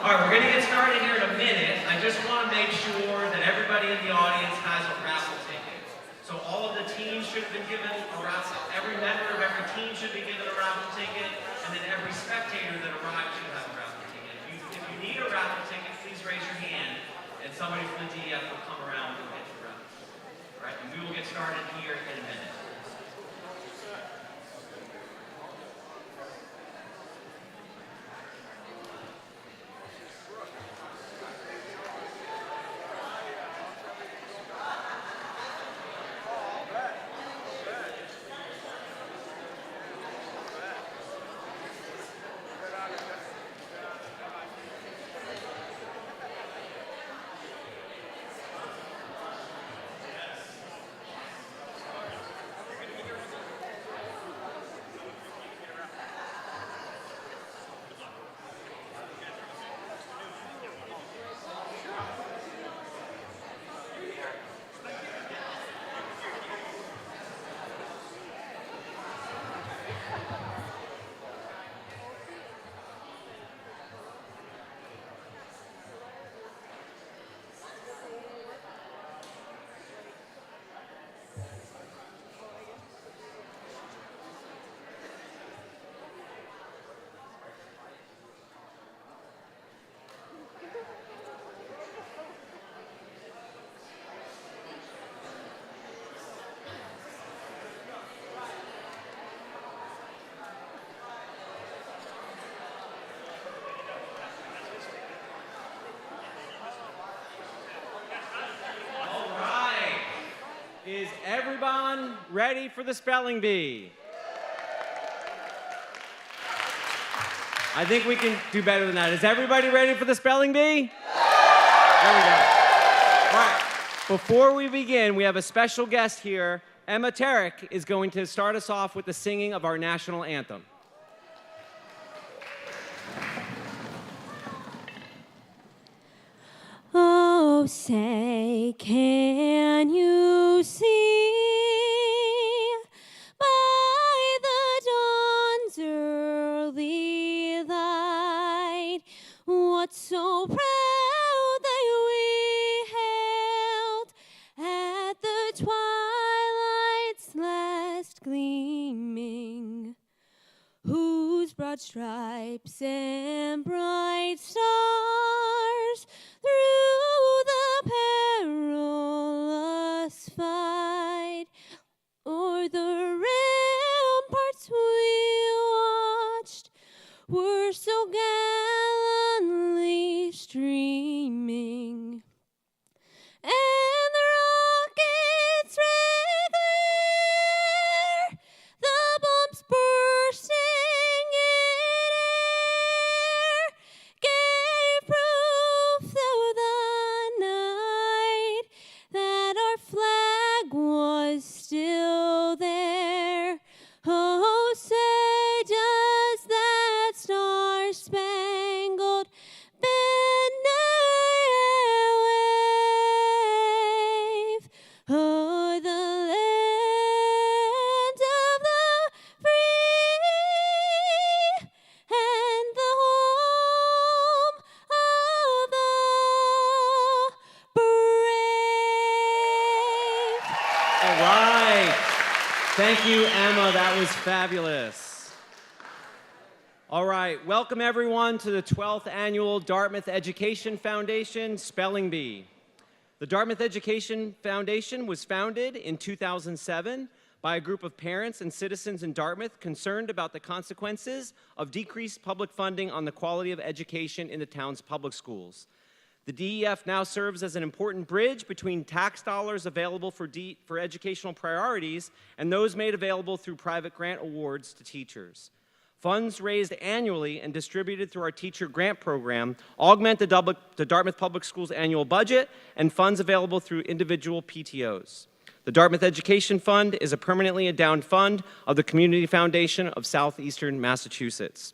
All right, we're going to get started here in a minute. I just want to make sure that everybody in the audience has a raffle ticket. So all of the teams should have been given a raffle. Every member of every team should be given a raffle ticket, and then every spectator that arrives should have a raffle ticket. If you need a raffle ticket, please raise your hand, and somebody from the DEF will come around and get your raffle ticket. All right, and we will get started here in a minute. Is everyone ready for the spelling bee? I think we can do better than that. Is everybody ready for the spelling bee? There we go. All right. Before we begin, we have a special guest here. Emma Tarek is going to start us off with the singing of our national anthem. Oh, say, can you see by the dawn's early light what so proud that we hailed at the twilight's last gleaming, whose broad stripes and bright stars through the perilous fight o'er the ramparts we watched were so gallantly streaming, and the rockets' red glare, the bombs bursting in air, gave proof through the night that our flag was still there. Oh, say does that star-spangled banner wave o'er the land of the free and the home of the brave. All right. Thank you, Emma. That was fabulous. All right. Welcome, everyone, to the 12th Annual Dartmouth Education Foundation Spelling Bee. The Dartmouth Education Foundation was founded in 2007 by a group of parents and citizens in Dartmouth concerned about the consequences of decreased public funding on the quality of education in the town's public schools. The DEF now serves as an important bridge between tax dollars available for educational priorities and those made available through private grant awards to teachers. Funds raised annually and distributed through our teacher grant program augment the Dartmouth Public Schools annual budget and funds available through individual PTOs. The Dartmouth Education Fund is a permanently endowed fund of the Community Foundation of Southeastern Massachusetts.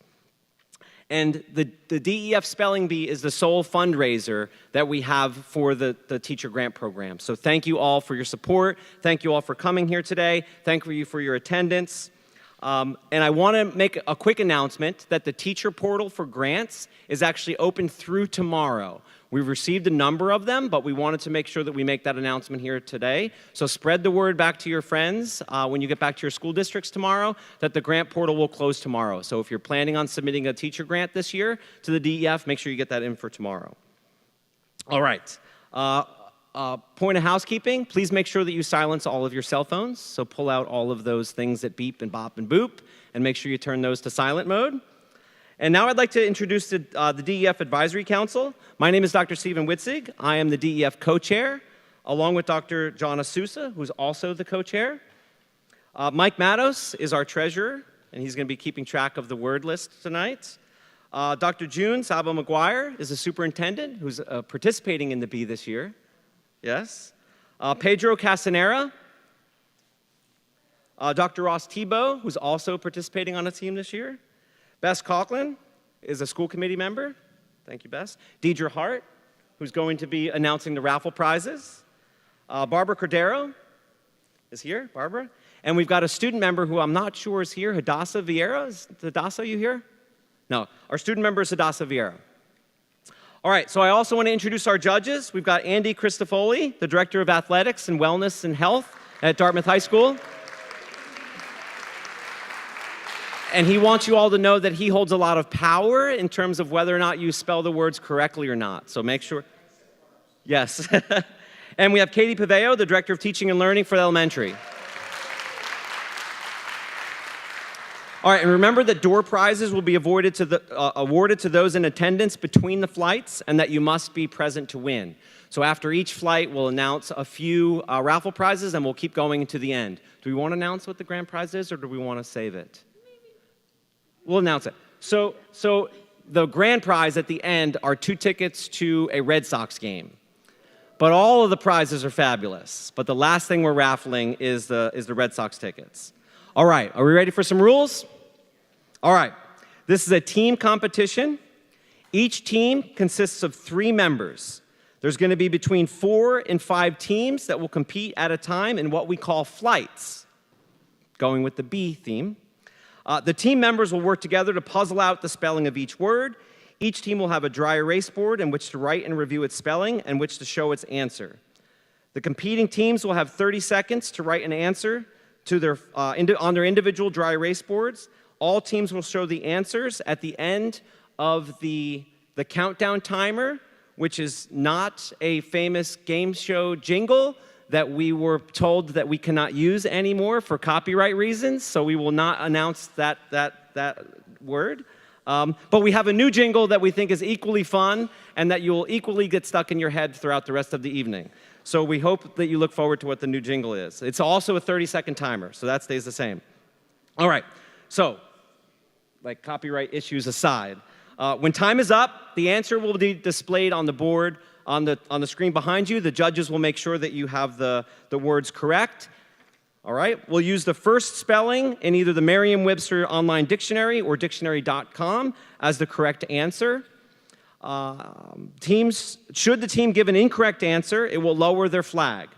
And the DEF Spelling Bee is the sole fundraiser that we have for the teacher grant program. So thank you all for your support. Thank you all for coming here today. Thank you for your attendance. And I want to make a quick announcement that the teacher portal for grants is actually open through tomorrow. We've received a number of them, but we wanted to make sure that we make that announcement here today. So spread the word back to your friends when you get back to your school districts tomorrow that the grant portal will close tomorrow. So if you're planning on submitting a teacher grant this year to the DEF, make sure you get that in for tomorrow. All right. Point of housekeeping, please make sure that you silence all of your cell phones. So pull out all of those things that beep and bop and boop, and make sure you turn those to silent mode. And now I'd like to introduce the DEF Advisory Council. My name is Dr. Stephen Witzig. I am the DEF co-chair, along with Dr. John Asusa, who's also the co-chair. Mike Matos is our treasurer, and he's going to be keeping track of the word list tonight. Dr. June Sabo McGuire is a superintendent who's participating in the B this year. Yes. Pedro Casanera. Dr. Ross Tebow, who's also participating on a team this year. Bess Coughlin is a school committee member. Thank you, Bess. Deidre Hart, who's going to be announcing the raffle prizes. Barbara Cordero is here, Barbara. And we've got a student member who I'm not sure is here, Hadassah Vieira. Is Hadassah, you here? No, our student member is Hadassah Vieira. All right, so I also want to introduce our judges. We've got Andy Christofoli, the Director of Athletics and Wellness and Health at Dartmouth High School. And he wants you all to know that he holds a lot of power in terms of whether or not you spell the words correctly or not. So make sure. Yes. And we have Katie Paveo, the Director of Teaching and Learning for elementary. All right, and remember that door prizes will be awarded to those in attendance between the flights, and that you must be present to win. So after each flight, we'll announce a few raffle prizes, and we'll keep going to the end. Do we want to announce what the grand prize is, or do we want to save it? We'll announce it. So the grand prize at the end are 2 tickets to a Red Sox game. But all of the prizes are fabulous. But the last thing we're raffling is the Red Sox tickets. All right, are we ready for some rules? All right, this is a team competition. Each team consists of 3 members. There's going to be between 4 and 5 teams that will compete at a time in what we call flights, going with the B theme. The team members will work together to puzzle out the spelling of each word. Each team will have a dry erase board in which to write and review its spelling and which to show its answer. The competing teams will have 30 seconds to write an answer to on their individual dry erase boards. All teams will show the answers at the end of the countdown timer, which is not a famous game show jingle that we were told that we cannot use anymore for copyright reasons, so we will not announce that word. But we have a new jingle that we think is equally fun and that you will equally get stuck in your head throughout the rest of the evening. So we hope that you look forward to what the new jingle is. It's also a 30-second timer, so that stays the same. All right, so like copyright issues aside, when time is up, the answer will be displayed on the board on the screen behind you. The judges will make sure that you have the words correct. All right, we'll use the first spelling in either the Merriam-Webster Online Dictionary or dictionary.com as the correct answer. Should the team give an incorrect answer, it will lower their flag.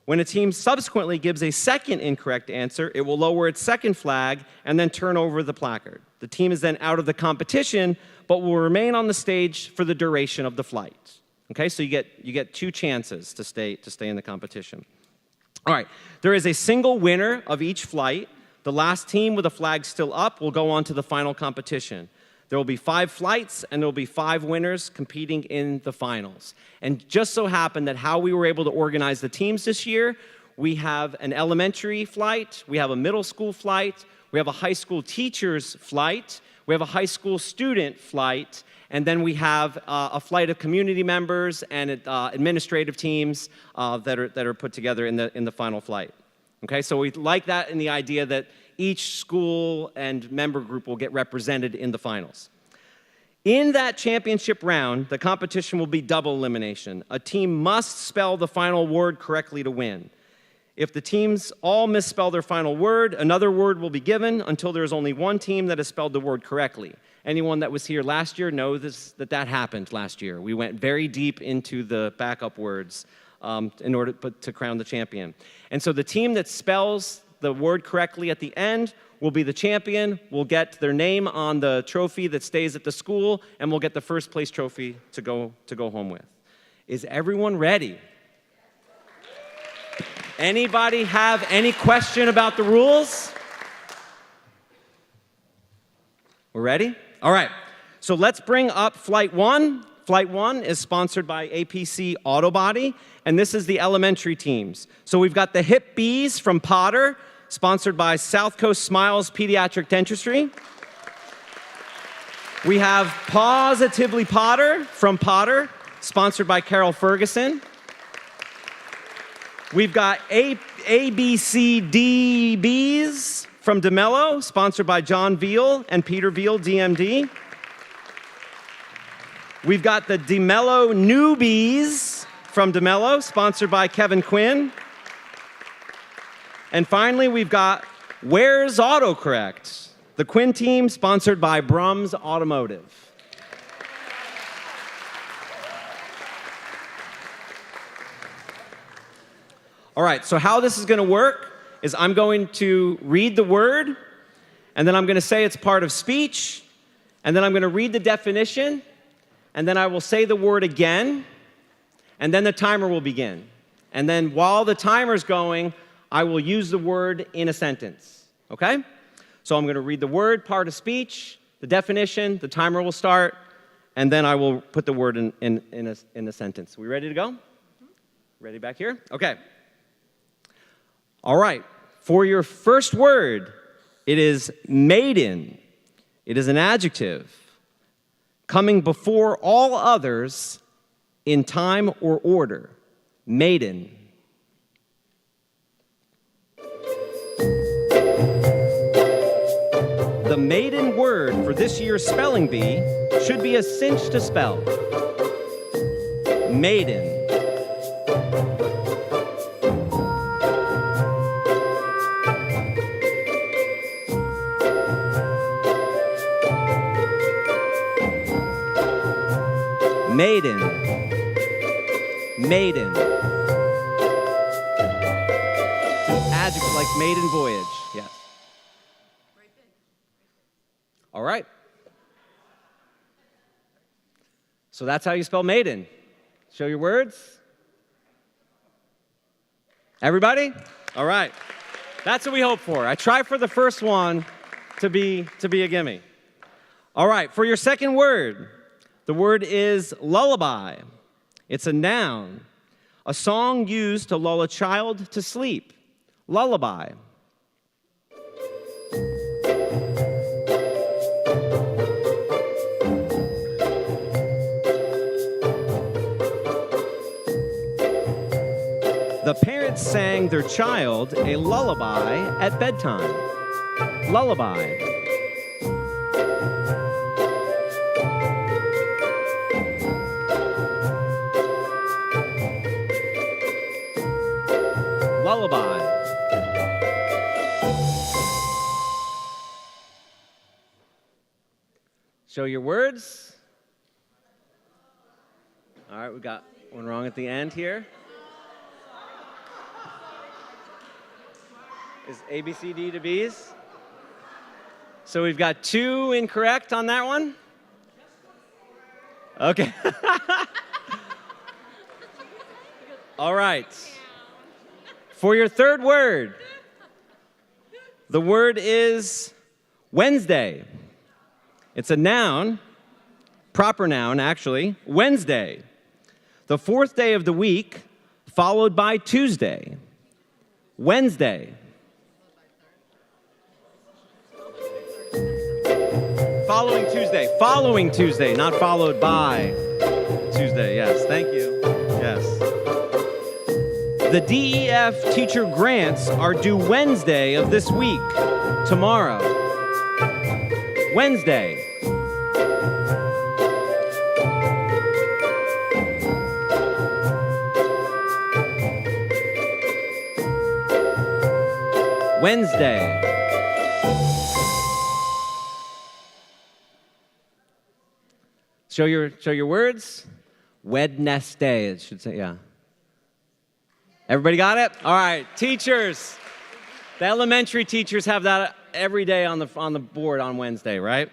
When a team subsequently gives a second incorrect answer, it will lower its second flag and then turn over the placard. The team is then out of the competition, but will remain on the stage for the duration of the flight. Okay, so you get 2 chances to stay in the competition. All right, there is a single winner of each flight. The last team with a flag still up will go on to the final competition. There will be 5 flights, and there will be 5 winners competing in the finals. And just so happened that how we were able to organize the teams this year, we have an elementary flight, we have a middle school flight, we have a high school teacher's flight, we have a high school student flight, and then we have a flight of community members and administrative teams that are put together in the final flight. Okay, so we like that in the idea that each school and member group will get represented in the finals. In that championship round, the competition will be double elimination. A team must spell the final word correctly to win. If the teams all misspell their final word, another word will be given until there is only one team that has spelled the word correctly. Anyone that was here last year knows that happened last year. We went very deep into the backup words in order to crown the champion. And so the team that spells the word correctly at the end will be the champion. We'll get their name on the trophy that stays at the school, and we'll get the first place trophy to go home with. Is everyone ready? Anybody have any question about the rules? We're ready? All right. So let's bring up Flight 1. Flight 1 is sponsored by APC Autobody, and this is the elementary teams. So we've got the Hip Bees from Potter, sponsored by South Coast Smiles Pediatric Dentistry. We have Positively Potter from Potter, sponsored by Carol Ferguson. We've got ABCDBs from DeMello, sponsored by John Veal and Peter Veal, DMD. We've got the DeMello Newbies from DeMello, sponsored by Kevin Quinn. And finally, we've got Where's Autocorrect, the Quinn team, sponsored by Brum's Automotive. All right, so how this is going to work is I'm going to read the word, and then I'm going to say it's part of speech, and then I'm going to read the definition, and then I will say the word again, and then the timer will begin. And then while the timer's going, I will use the word in a sentence, okay? So I'm going to read the word, part of speech, the definition, the timer will start, and then I will put the word in a sentence. We ready to go? Ready back here? Okay. All right, for your first word, it is maiden. It is an adjective, coming before all others in time or order. Maiden. The maiden word for this year's spelling bee should be a cinch to spell. Maiden. Maiden. Maiden. It's an adjective like maiden voyage. Yes. All right. So that's how you spell maiden. Show your words. Everybody? All right. That's what we hope for. I try for the first one to be a gimme. All right, for your second word, the word is lullaby. It's a noun, a song used to lull a child to sleep. Lullaby. The parents sang their child a lullaby at bedtime. Lullaby. Lullaby. Show your words. All right, we got one wrong at the end here. Is A, B, C, D to B's? So we've got 2 incorrect on that one. Okay. All right. For your third word, the word is Wednesday. It's a noun, proper noun actually, Wednesday. The 4th day of the week, followed by Tuesday. Wednesday. Following Tuesday, not followed by Tuesday. Yes, thank you. Yes. The DEF teacher grants are due Wednesday of this week, tomorrow. Wednesday. Wednesday. Show your words. Wednesday, it should say, yeah. Everybody got it? All right, teachers, The elementary teachers have that every day on the board on Wednesday, right?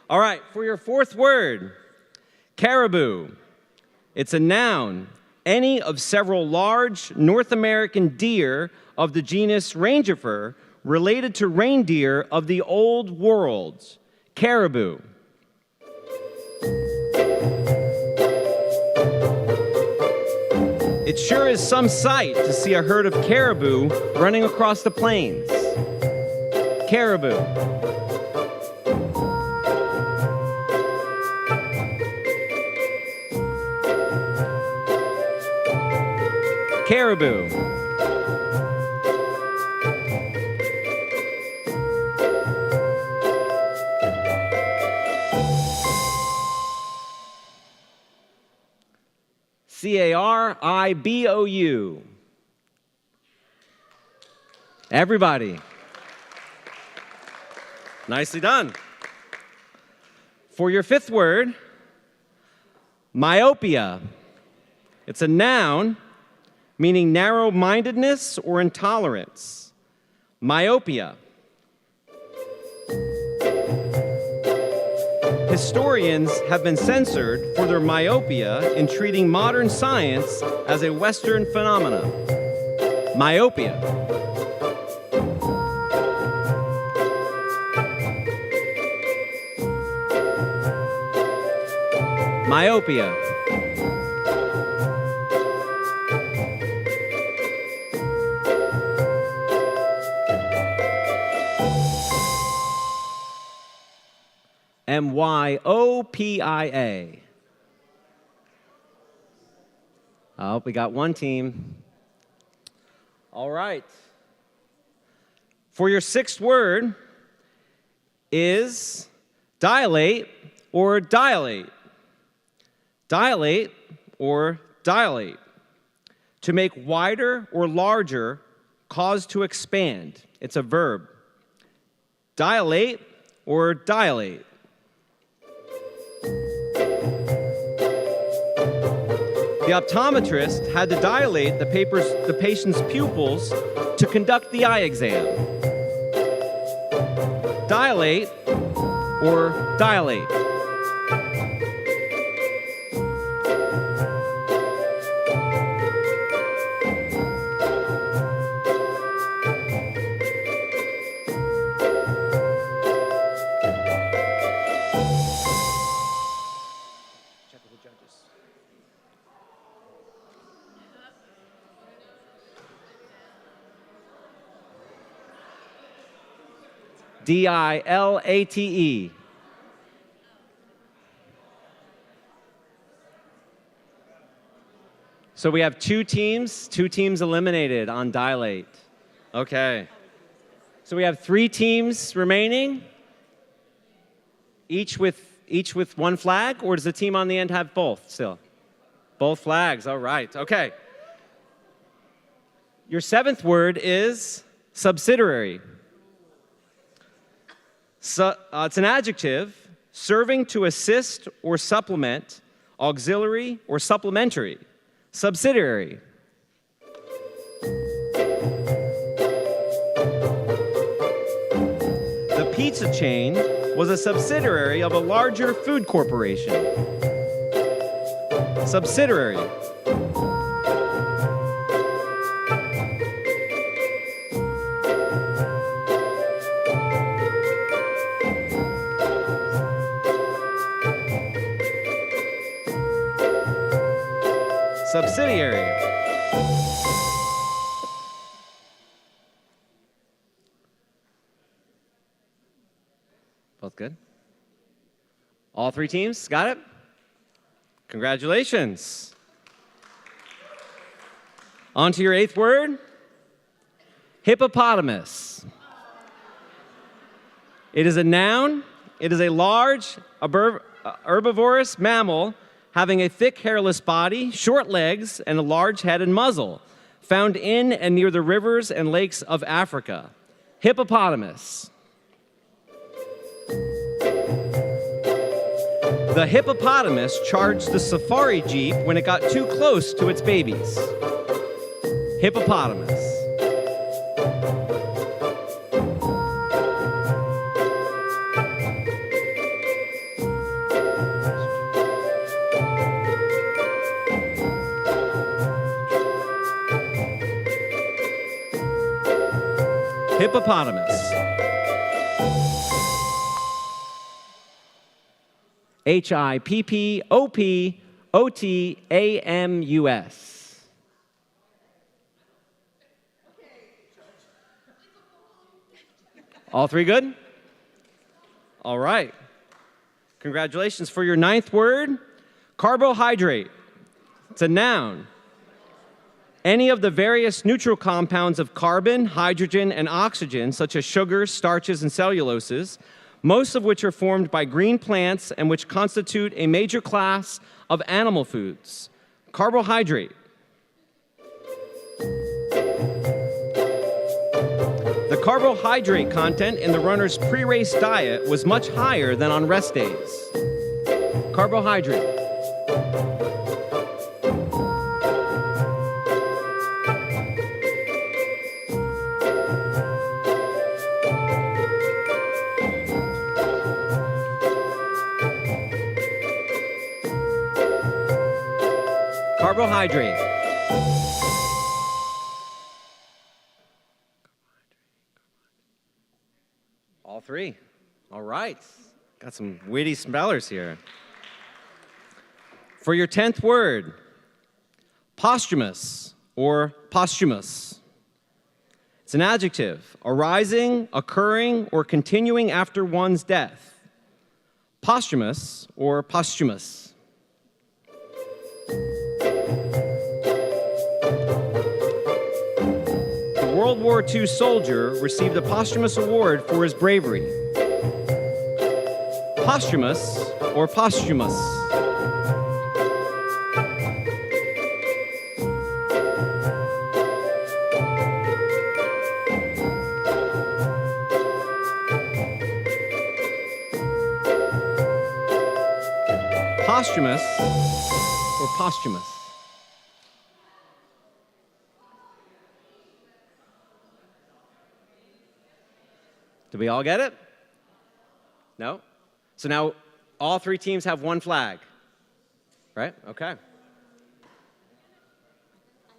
All right, for your fourth word, caribou. It's a noun, any of several large North American deer of the genus Rangifer related to reindeer of the Old World. Caribou. It sure is some sight to see a herd of caribou running across the plains. Caribou. Caribou. Caribou. Everybody. Nicely done. For your fifth word, myopia. It's a noun meaning narrow-mindedness or intolerance. Myopia. Historians have been censored for their myopia in treating modern science as a Western phenomenon. Myopia. Myopia. myopia. Oh, we got one team. All right. For your sixth word is dilate or dilate. Dilate or dilate. To make wider or larger, cause to expand. It's a verb. Dilate or dilate. The optometrist had to dilate the patient's pupils to conduct the eye exam. Dilate or dilate. dilate. So we have two teams eliminated on dilate. Okay. So we have 3 teams remaining, each with one flag, or does the team on the end have both still? Both flags, all right, okay. Your 7th word is subsidiary. It's an adjective serving to assist or supplement, auxiliary or supplementary. Subsidiary. The pizza chain was a subsidiary of a larger food corporation. Subsidiary. Subsidiary. Both good? All 3 teams? Got it? Congratulations. On to your 8th word. Hippopotamus. It is a noun. It is a large herbivorous mammal having a thick hairless body, short legs, and a large head and muzzle, found in and near the rivers and lakes of Africa. Hippopotamus. The hippopotamus charged the safari jeep when it got too close to its babies. Hippopotamus. Hippopotamus. Hippopotamus. All three good? All right. Congratulations. For your ninth word, carbohydrate. It's a noun. Any of the various neutral compounds of carbon, hydrogen, and oxygen, such as sugars, starches, and celluloses, most of which are formed by green plants and which constitute a major class of animal foods. Carbohydrate. The carbohydrate content in the runner's pre-race diet was much higher than on rest days. Carbohydrate. Carbohydrate. All three. All right. Got some witty spellers here. For your 10th word, posthumous or posthumous. It's an adjective, arising, occurring, or continuing after one's death. Posthumous or posthumous. The World War II soldier received a posthumous award for his bravery. Posthumous or posthumous? Posthumous or posthumous? Did we all get it? No? So now all three teams have one flag, right? Okay.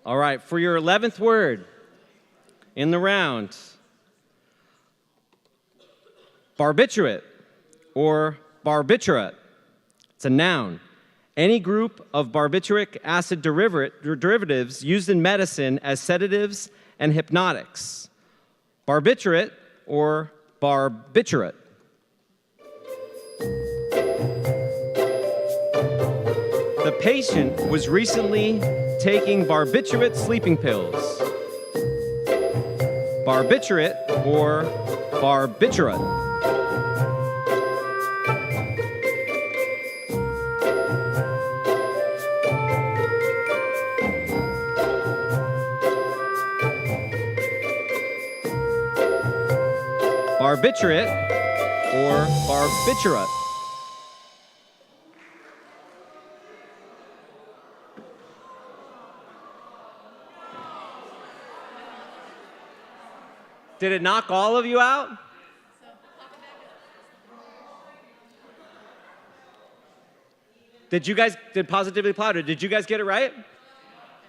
All right, for your 11th word in the round, barbiturate or barbiturate. It's a noun. Any group of barbituric acid derivatives used in medicine as sedatives and hypnotics. Barbiturate or barbiturate. The patient was recently taking barbiturate sleeping pills. Barbiturate or barbiturate. Barbiturate or barbiturate. Did it knock all of you out? Did Positively Plowed, did you guys get it right?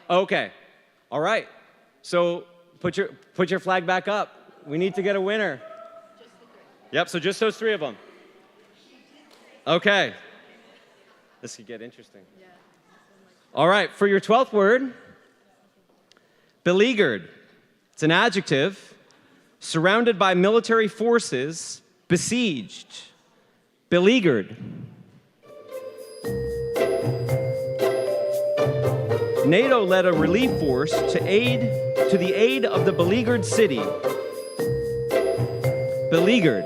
Okay. All right. So put your flag back up. We need to get a winner. Yep, so just those three of them. Okay. This could get interesting. All right, for your 12th word, beleaguered. It's an adjective, surrounded by military forces, besieged. Beleaguered. NATO led a relief force to the aid of the beleaguered city. Beleaguered.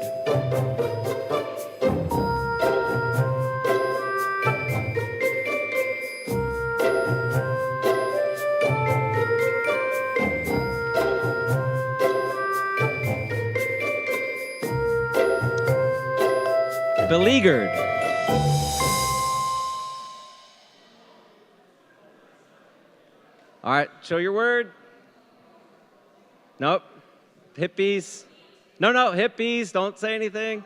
Beleaguered. All right, show your word. Nope. Hippies. No, hippies, don't say anything.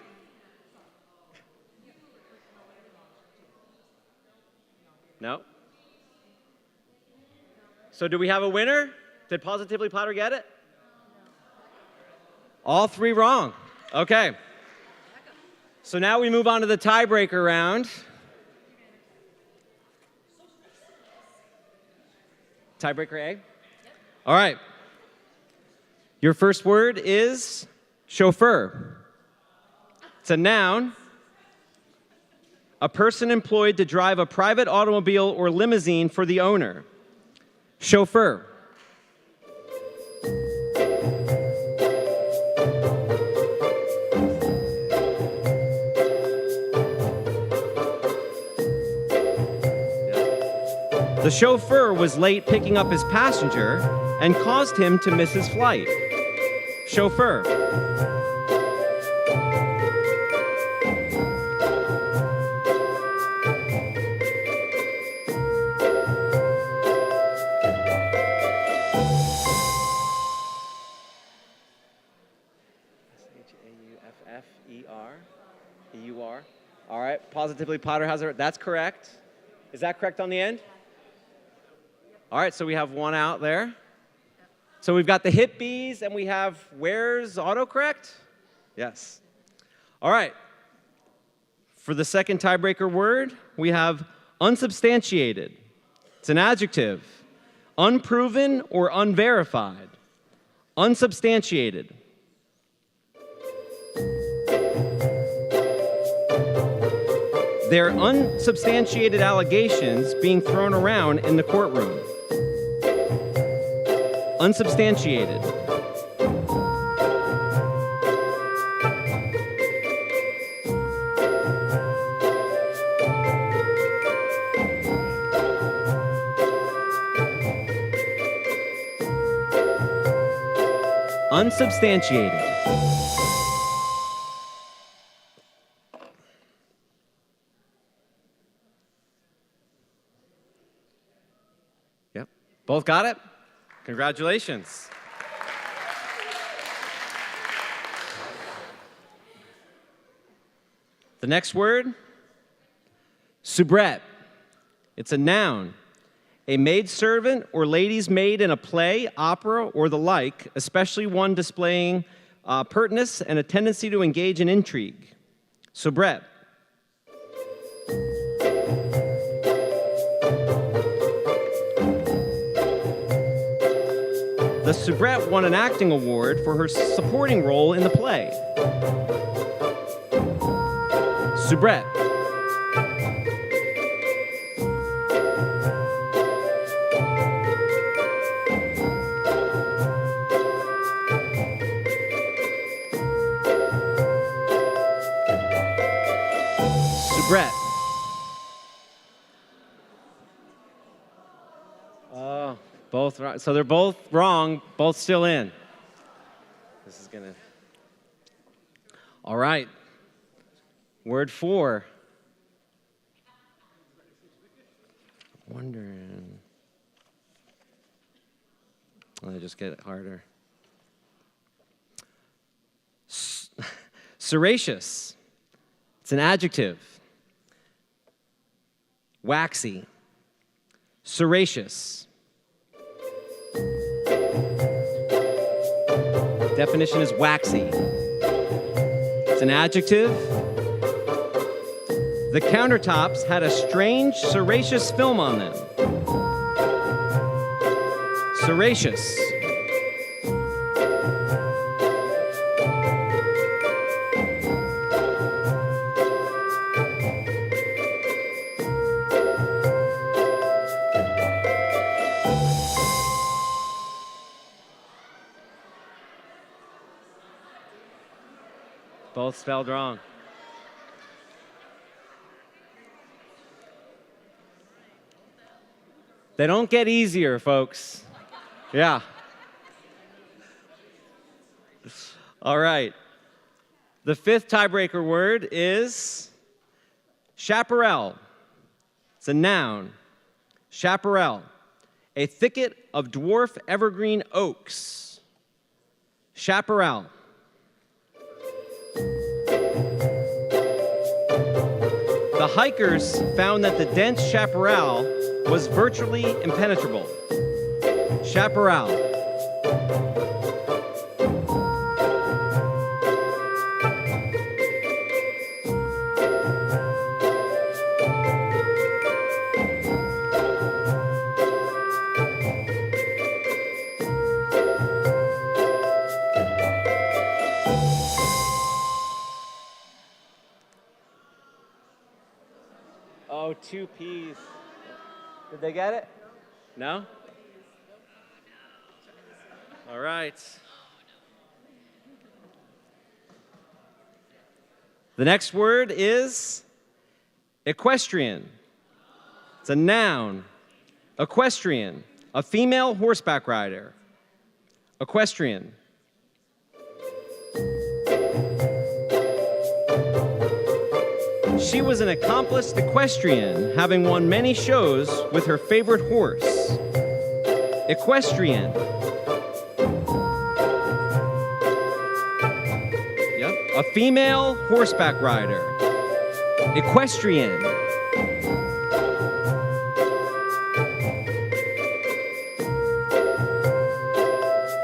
No. So do we have a winner? Did Positively Platter get it? All three wrong. Okay. So now we move on to the tiebreaker round. Tiebreaker A? Yep. All right. Your first word is chauffeur. It's a noun. A person employed to drive a private automobile or limousine for the owner. Chauffeur. The chauffeur was late picking up his passenger and caused him to miss his flight. Chauffeur. Chauffeur. E-U-R. All right, positively Potter has it. That's correct. Is that correct on the end? All right, so we have one out there. So we've got the hippies, and we have where's autocorrect? Yes. All right. For the second tiebreaker word, we have unsubstantiated. It's an adjective. Unproven or unverified. Unsubstantiated. They're unsubstantiated allegations being thrown around in the courtroom. Unsubstantiated. Unsubstantiated. Yep. Both got it? Congratulations. The next word, soubrette. It's a noun. A maidservant or lady's maid in a play, opera, or the like, especially one displaying pertness and a tendency to engage in intrigue. Soubrette. The soubrette won an acting award for her supporting role in the play. Soubrette. Soubrette. Both wrong. So they're both wrong, both still in. This is gonna. All right. Word 4. Wondering. Let me just get it harder. Serracious. It's an adjective. Waxy. Serracious. Definition is waxy. It's an adjective. The countertops had a strange, serraceous film on them. Serraceous. Both spelled wrong. They don't get easier, folks. Yeah. All right. The fifth tiebreaker word is chaparral. It's a noun. Chaparral. A thicket of dwarf evergreen oaks. Chaparral. The hikers found that the dense chaparral was virtually impenetrable. Chaparral. Oh, 2 P's. Did they get it? No? All right. The next word is equestrian. It's a noun. Equestrian, a female horseback rider. Equestrian. She was an accomplished equestrian, having won many shows with her favorite horse. Equestrian. Yep, a female horseback rider. Equestrian.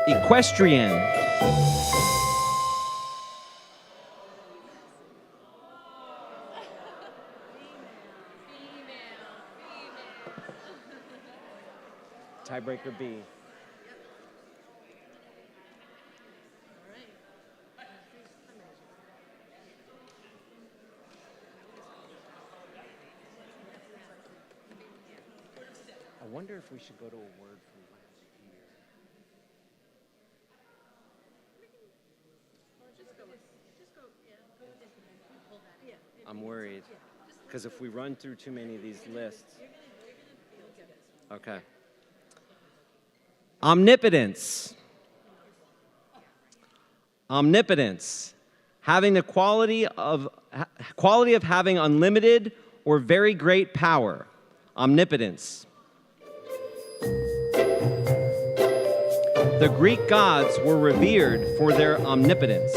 Equestrian. Tiebreaker B. I wonder if we should go to a word from last year. I'm worried, because if we run through too many of these lists. Okay. Omnipotence. Omnipotence. Having the quality of having unlimited or very great power. Omnipotence. The Greek gods were revered for their omnipotence.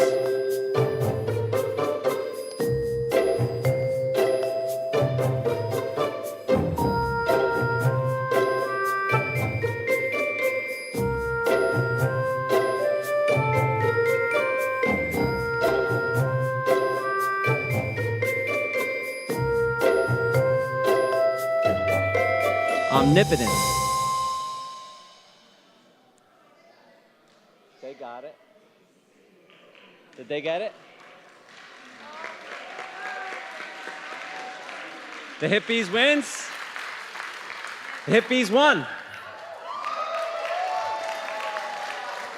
Omnipotence. They got it. Did they get it? The Hippies wins. The Hippies won.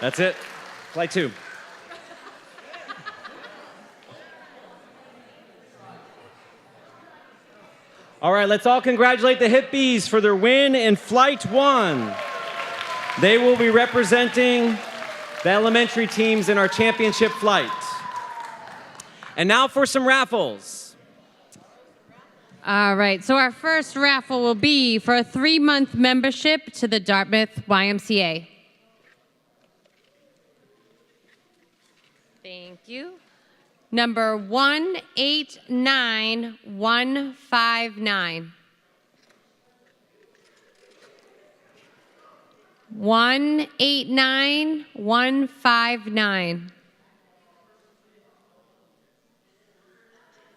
That's it. Flight 2. All right, let's all congratulate the Hippies for their win in Flight 1. They will be representing the elementary teams in our championship flight. And now for some raffles. All right, so our first raffle will be for a 3-month membership to the Dartmouth YMCA. Thank you. Number 189159. 189159.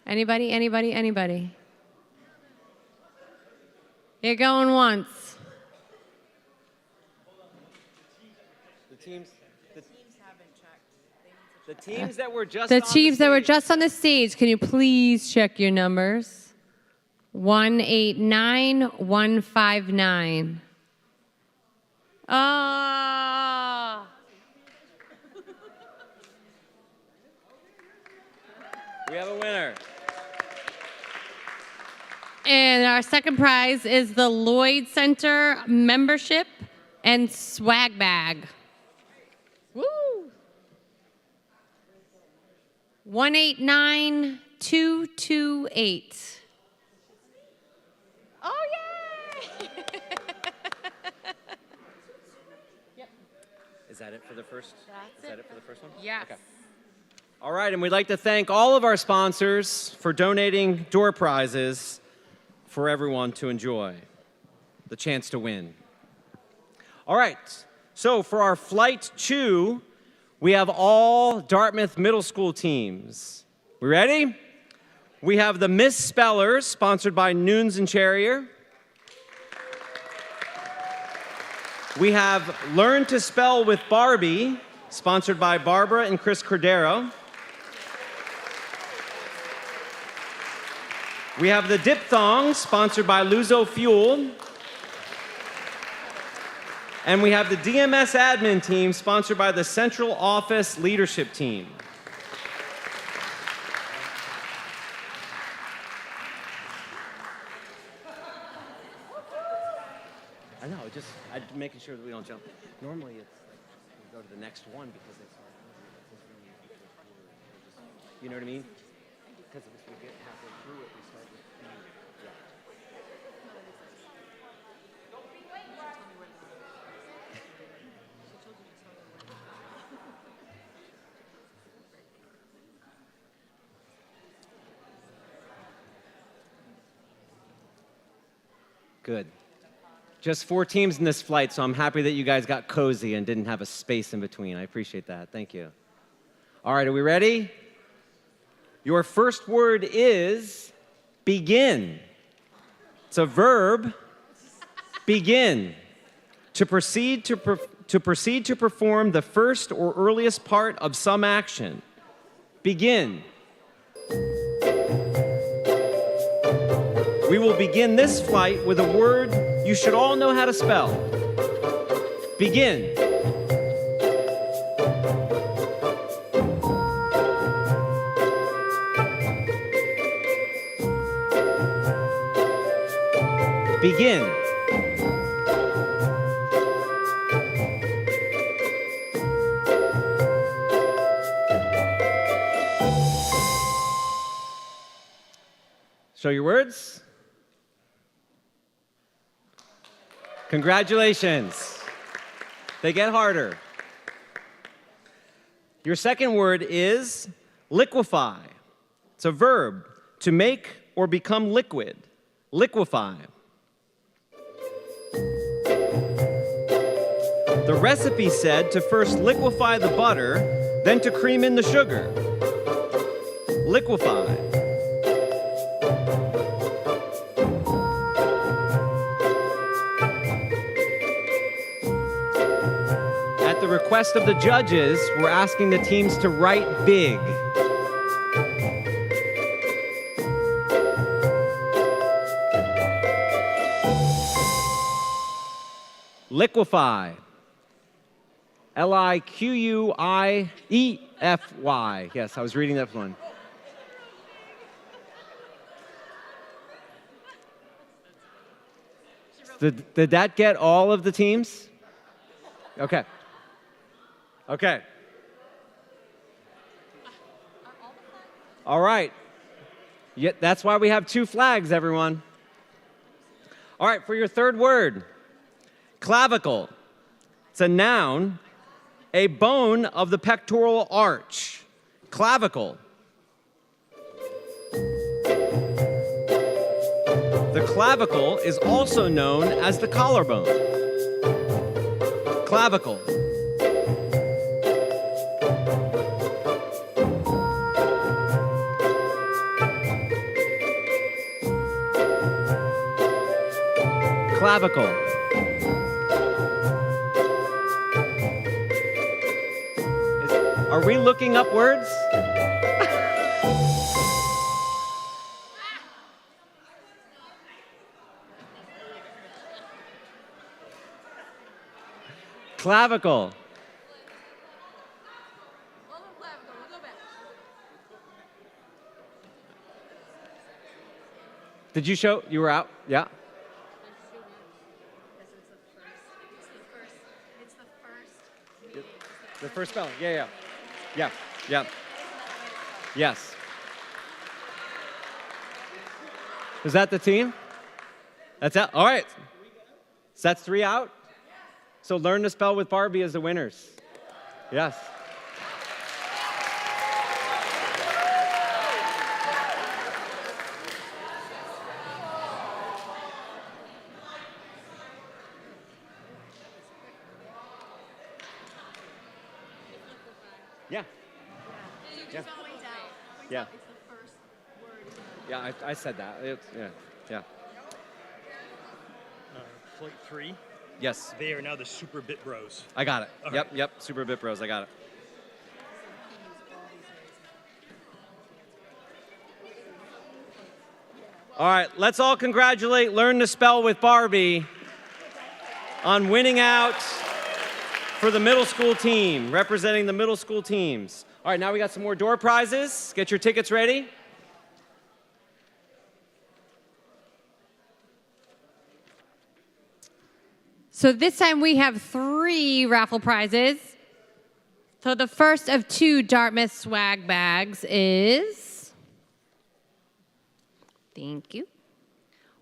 Anybody, anybody, anybody? You're going once. The teams haven't checked. The teams that were just The on teams that were stage. just on the stage, can you please check your numbers? 189159. Oh. We have a winner. And our second prize is the Lloyd Center membership and swag bag. Woo! 189228. Oh, yay! Is that it for the first? Is that it for the first one? Yes. Okay. All right, and we'd like to thank all of our sponsors for donating door prizes for everyone to enjoy, the chance to win. All right, so for our Flight 2, we have all Dartmouth Middle School teams. We ready? We have the Miss Spellers, sponsored by Nunes and Charrier. We have Learn to Spell with Barbie, sponsored by Barbara and Chris Cordero. We have the diphthong, sponsored by Luzo Fuel. And we have the DMS admin team, sponsored by the Central Office Leadership Team. I know, I'm making sure that we don't jump. Normally it's like we go to the next one because it's you know what I mean? Because if we get halfway through it, we start with B. Yeah. Good. Just 4 teams in this flight, so I'm happy that you guys got cozy and didn't have a space in between. I appreciate that. Thank you. All right, are we ready? Your first word is begin. It's a verb. Begin. To proceed to perform the first or earliest part of some action. Begin. We will begin this flight with a word you should all know how to spell. Begin. Begin. Show your words. Congratulations. They get harder. Your second word is liquefy. It's a verb, to make or become liquid. Liquefy. The recipe said to first liquefy the butter, then to cream in the sugar. Liquefy. At the request of the judges, we're asking the teams to write big. Liquefy. Liqueefy. Yes, I was reading that one. Did that get all of the teams? Okay. Okay. All right. Yeah, that's why we have 2 flags, everyone. All right, for your third word, clavicle. It's a noun, a bone of the pectoral arch. Clavicle. The clavicle is also known as the collarbone. Clavicle. Clavicle. Are we looking up words? Clavicle. Did you show? You were out? Yeah. The first spelling. Yeah. Yes. Is that the team? That's out. All right. So that's 3 out. So learn to spell with Barbie as the winners. Yes. Yeah. Yeah. Yeah, I said that. Yeah. Flight 3. Yes. They are now the Super Bit Bros. I got it. All Yep. right. Super Bit Bros. I got it. All right, let's all congratulate Learn to Spell with Barbie on winning out for the middle school team, representing the middle school teams. All right, now we got some more door prizes. Get your tickets ready. So this time we have 3 raffle prizes. So the first of 2 Dartmouth swag bags is, thank you,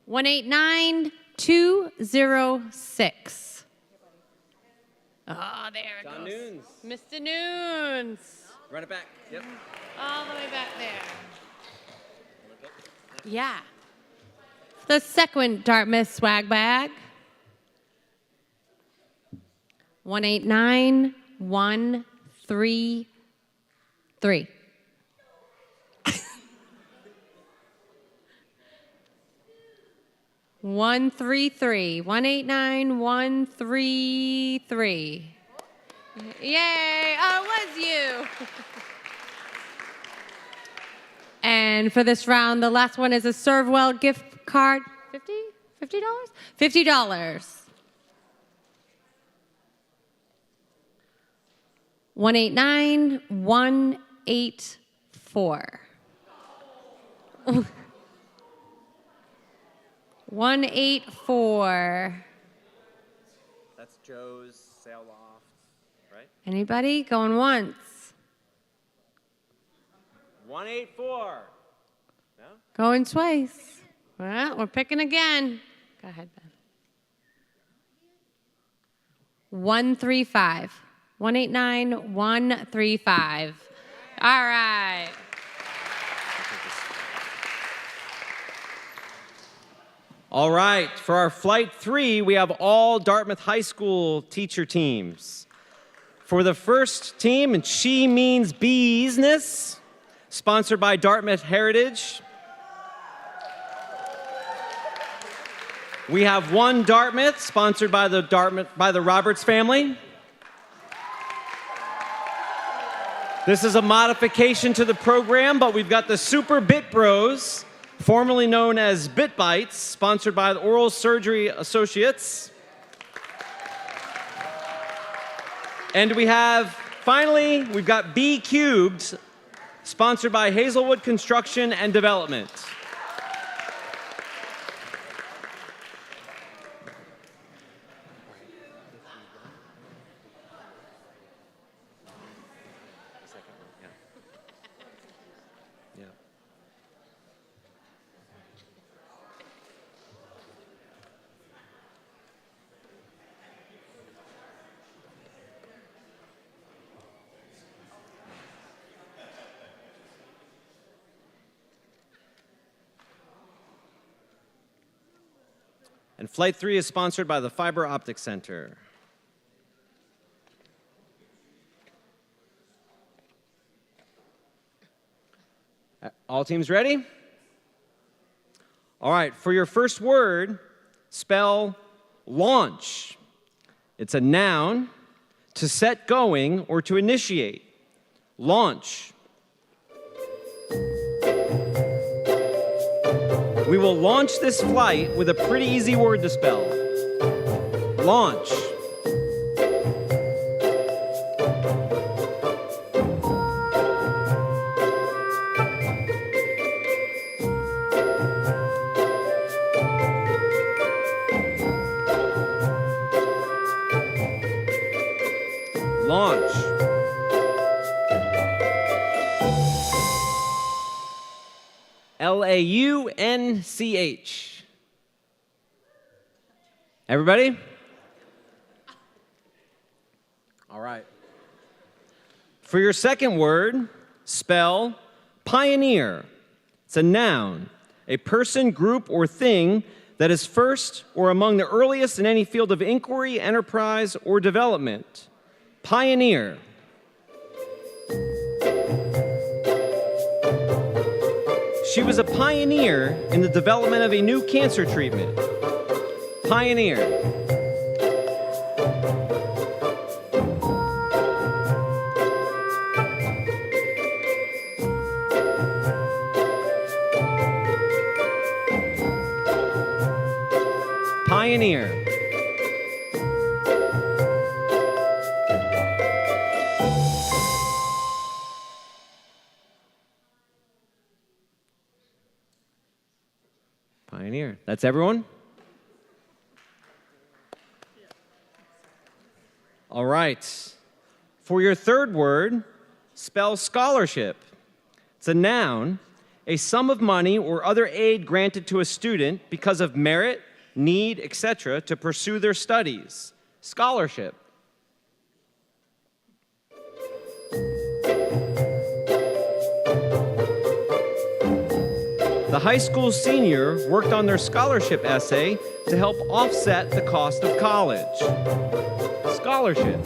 189206. Oh, there it John goes. Nunes. Mr. Nunes. Run it back. Yep. All the way back there. Yeah. The second Dartmouth swag bag. 189133. 133. 189133. Yay! Oh, it was you. And for this round, the last one is a Servewell gift card. $50? $50. 189184. 184. That's Joe's sail loft, right? Anybody? Going once. 184. No? Going twice. Well, we're picking again. Go ahead, Ben. 135. 189135. All right. All right, for our Flight 3, we have all Dartmouth High School teacher teams. For the first team, and She Means Business, sponsored by Dartmouth Heritage. We have One Dartmouth, sponsored by the Roberts family. This is a modification to the program, but we've got the Super Bit Bros, formerly known as Bit Bites, sponsored by the Oral Surgery Associates. And we have, finally, we've got B Cubed, sponsored by Hazelwood Construction and Development. And Flight 3 is sponsored by the Fiber Optics Center. All teams ready? All right, for your first word, spell launch. It's a noun, to set going or to initiate. Launch. We will launch this flight with a pretty easy word to spell. Launch. Launch. Launch. Everybody? All right. For your second word, spell pioneer. It's a noun, a person, group, or thing that is first or among the earliest in any field of inquiry, enterprise, or development. Pioneer. She was a pioneer in the development of a new cancer treatment. Pioneer. Pioneer. Pioneer. That's everyone? All right. For your third word, spell scholarship. It's a noun, a sum of money or other aid granted to a student because of merit, need, etc., to pursue their studies. Scholarship. The high school senior worked on their scholarship essay to help offset the cost of college. Scholarship.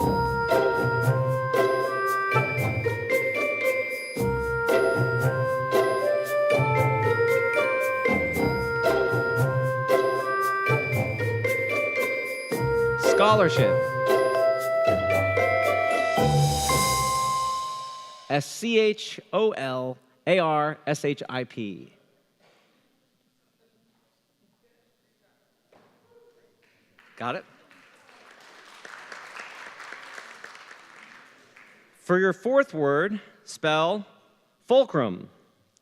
Scholarship. SCHOLARSHIP. Got it? For your fourth word, spell fulcrum.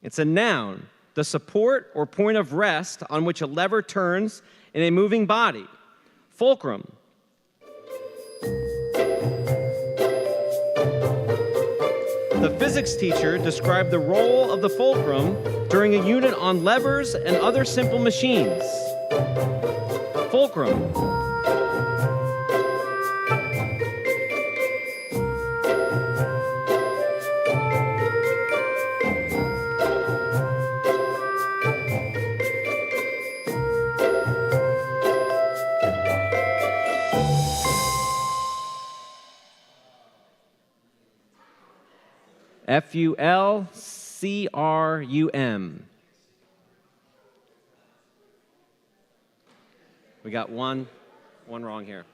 It's a noun, the support or point of rest on which a lever turns in a moving body. Fulcrum. The physics teacher described the role of the fulcrum during a unit on levers and other simple machines. Fulcrum. FULCRUM. We got one wrong here.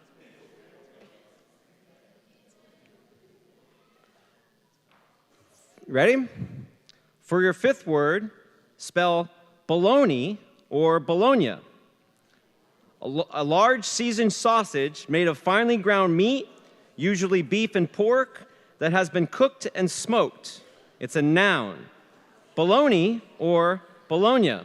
Ready? For your fifth word, spell bologna or bologna. A large seasoned sausage made of finely ground meat, usually beef and pork, that has been cooked and smoked. It's a noun. Bologna or bologna.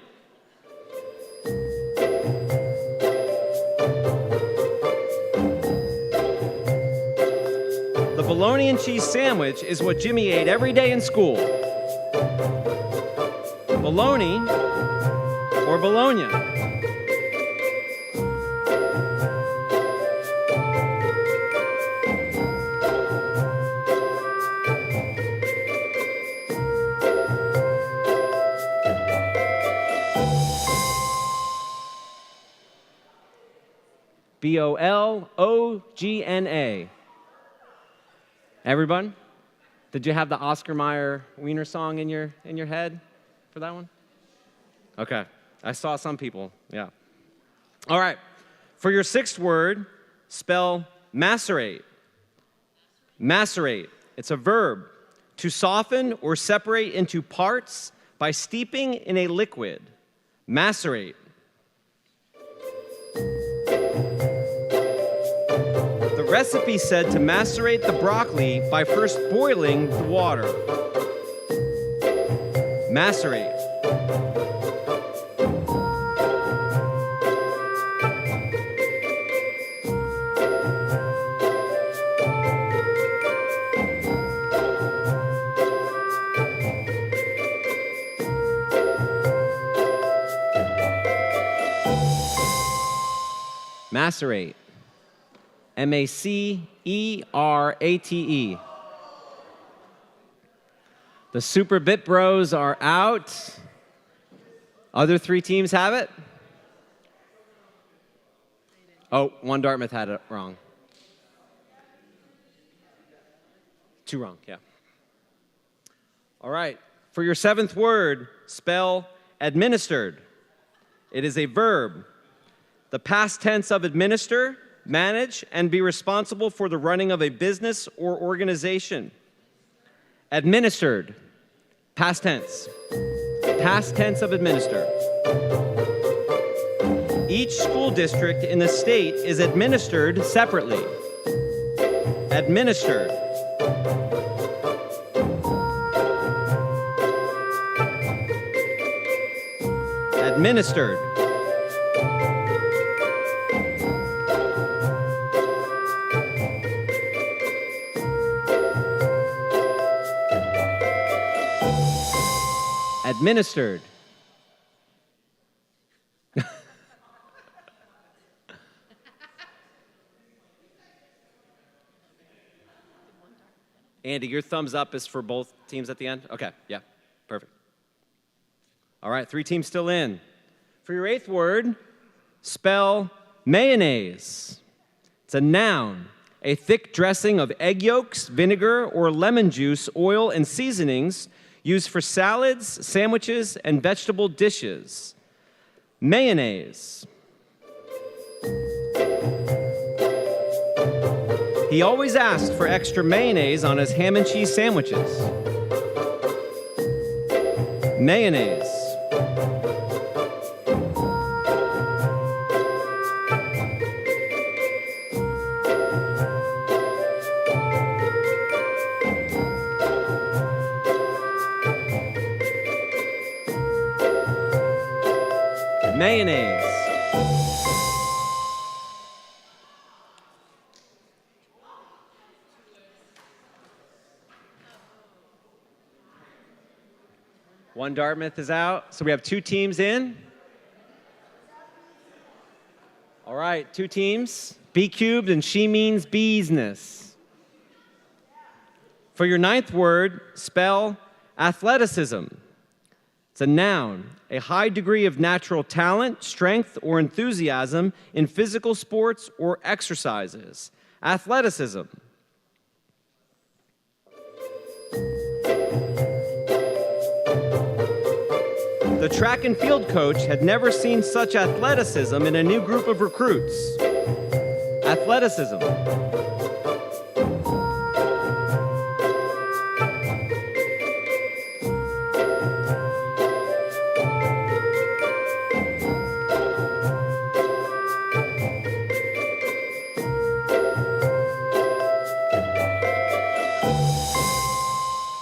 The bologna and cheese sandwich is what Jimmy ate every day in school. Bologna or bologna. BOLOGNA. Everyone? Did you have the Oscar Mayer Wiener song in your head for that one? Okay. I saw some people. Yeah. All right. For your sixth word, spell macerate. Macerate. It's a verb. To soften or separate into parts by steeping in a liquid. Macerate. The recipe said to macerate the broccoli by first boiling the water. Macerate. Macerate. MACERATE. The Super Bit Bros are out. Other three teams have it? Oh, one Dartmouth had it wrong. Two wrong, yeah. All right. For your seventh word, spell administered. It is a verb. The past tense of administer, manage, and be responsible for the running of a business or organization. Administered. Past tense. Past tense of administer. Each school district in the state is administered separately. Administered. Administered. Administered. Andy, your thumbs up is for both teams at the end? Okay, yeah, perfect. All right, 3 teams still in. For your 8th word, spell mayonnaise. It's a noun, a thick dressing of egg yolks, vinegar, or lemon juice, oil, and seasonings used for salads, sandwiches, and vegetable dishes. Mayonnaise. He always asked for extra mayonnaise on his ham and cheese sandwiches. Mayonnaise. Mayonnaise. One Dartmouth is out, so we have 2 teams in. All right, 2 teams. B cubed and she means beesness. For your 9th word, spell athleticism. It's a noun, a high degree of natural talent, strength, or enthusiasm in physical sports or exercises. Athleticism. The track and field coach had never seen such athleticism in a new group of recruits. Athleticism.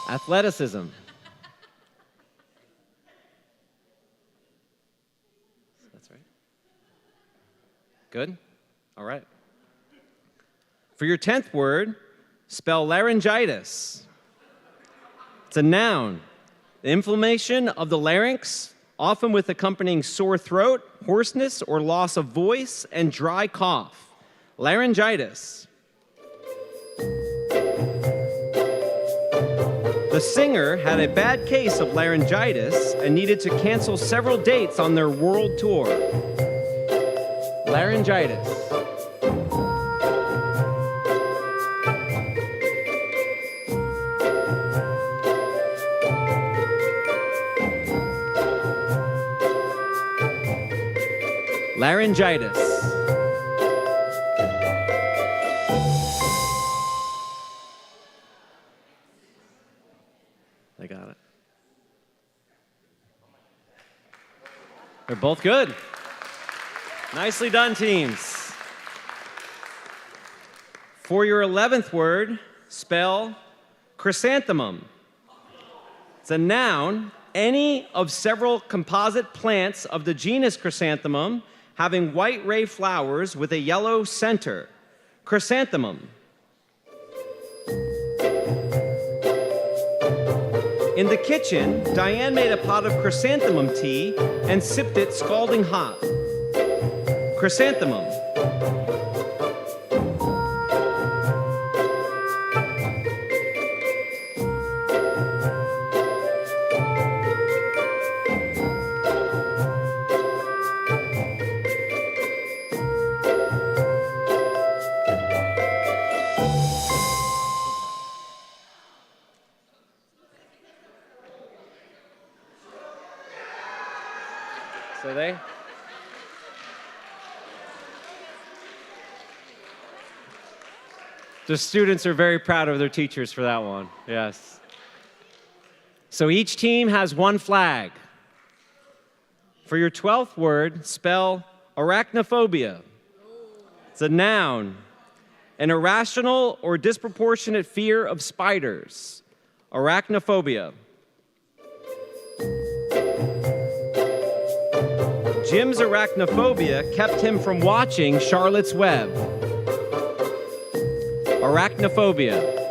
Athleticism. That's right. Good? All right. For your 10th word, spell laryngitis. It's a noun. The inflammation of the larynx, often with accompanying sore throat, hoarseness, or loss of voice, and dry cough. Laryngitis. The singer had a bad case of laryngitis and needed to cancel several dates on their world tour. Laryngitis. Laryngitis. They got it. They're both good. Nicely done, teams. For your 11th word, spell chrysanthemum. It's a noun, any of several composite plants of the genus Chrysanthemum having white ray flowers with a yellow center. Chrysanthemum. In the kitchen, Diane made a pot of chrysanthemum tea and sipped it scalding hot. Chrysanthemum. So the students are very proud of their teachers for that one, yes. So each team has one flag. For your 12th word, spell Arachnophobia. It's a noun. An irrational or disproportionate fear of spiders. Arachnophobia. Jim's arachnophobia kept him from watching Charlotte's Web. Arachnophobia.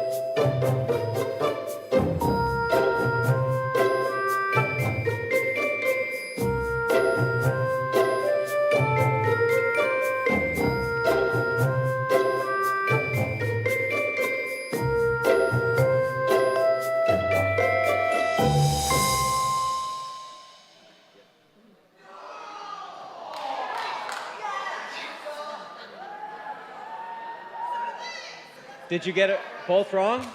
Did you get it both wrong?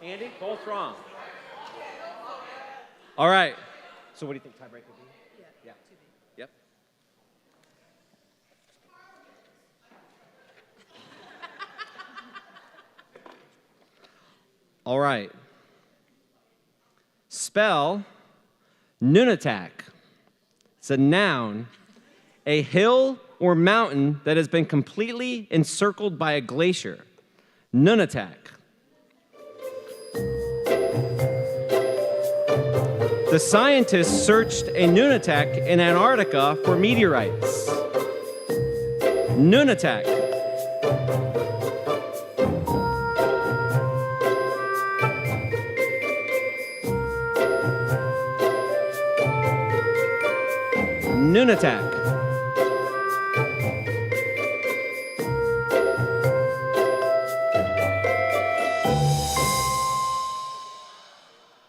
Andy, both wrong. All right. So what do you think tiebreak would be? Yeah. Yep. All right. Spell Nunatak. It's a noun. A hill or mountain that has been completely encircled by a glacier. Nunatak. The scientists searched a Nunatak in Antarctica for meteorites. Nunatak. Nunatak.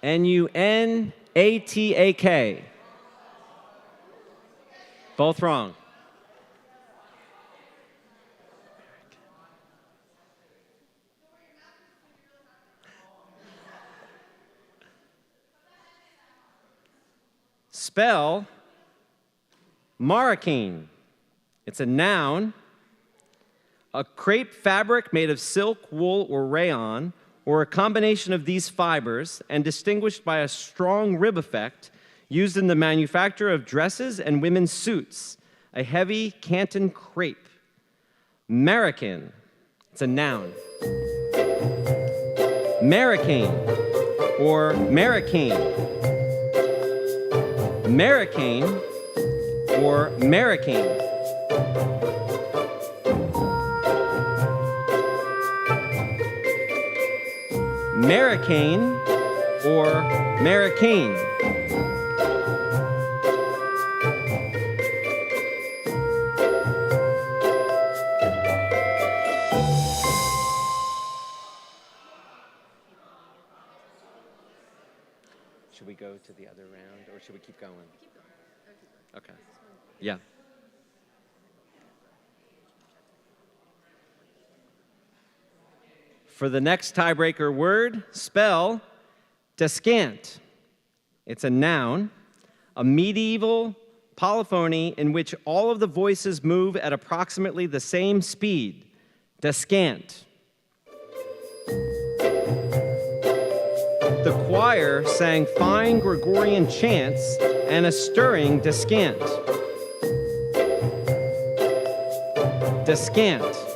Nunatak. Both wrong. Spell Marrakeen. It's a noun. A crepe fabric made of silk, wool, or rayon, or a combination of these fibers, and distinguished by a strong rib effect, used in the manufacture of dresses and women's suits, a heavy Canton crepe. American, it's a noun. American, or American. American, or American. American or American. Should we go to the other round or should we keep going? Keep going. Okay. Yeah. For the next tiebreaker word, spell descant. It's a noun, a medieval polyphony in which all of the voices move at approximately the same speed. Descant. The choir sang fine Gregorian chants and a stirring descant. Descant.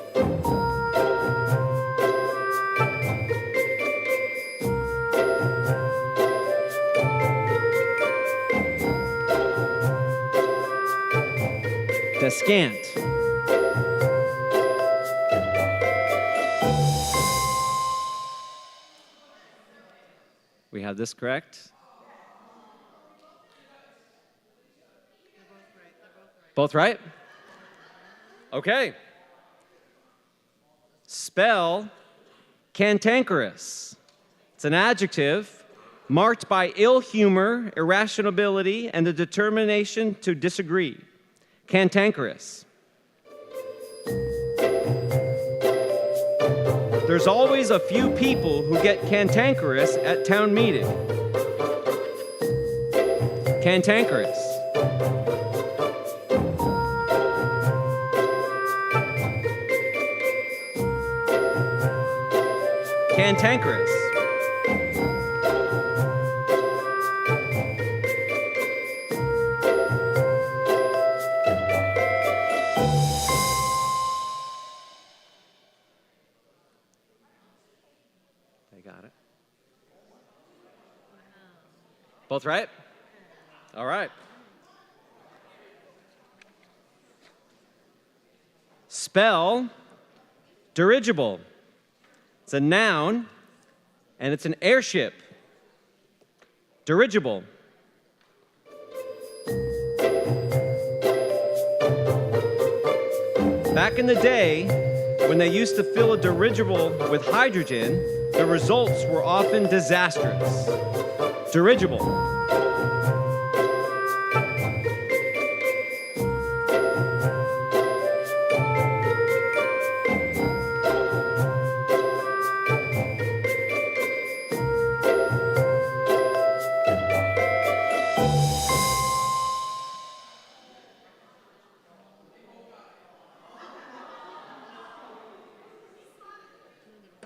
Descant. We have this correct? Both right? Okay. Spell cantankerous. It's an adjective marked by ill humor, irrationality, and the determination to disagree. Cantankerous. There's always a few people who get cantankerous at town meeting. Cantankerous. Cantankerous. Both right? All right. Spell dirigible. It's a noun, and it's an airship. Dirigible. Back in the day, when they used to fill a dirigible with hydrogen, the results were often disastrous. Dirigible.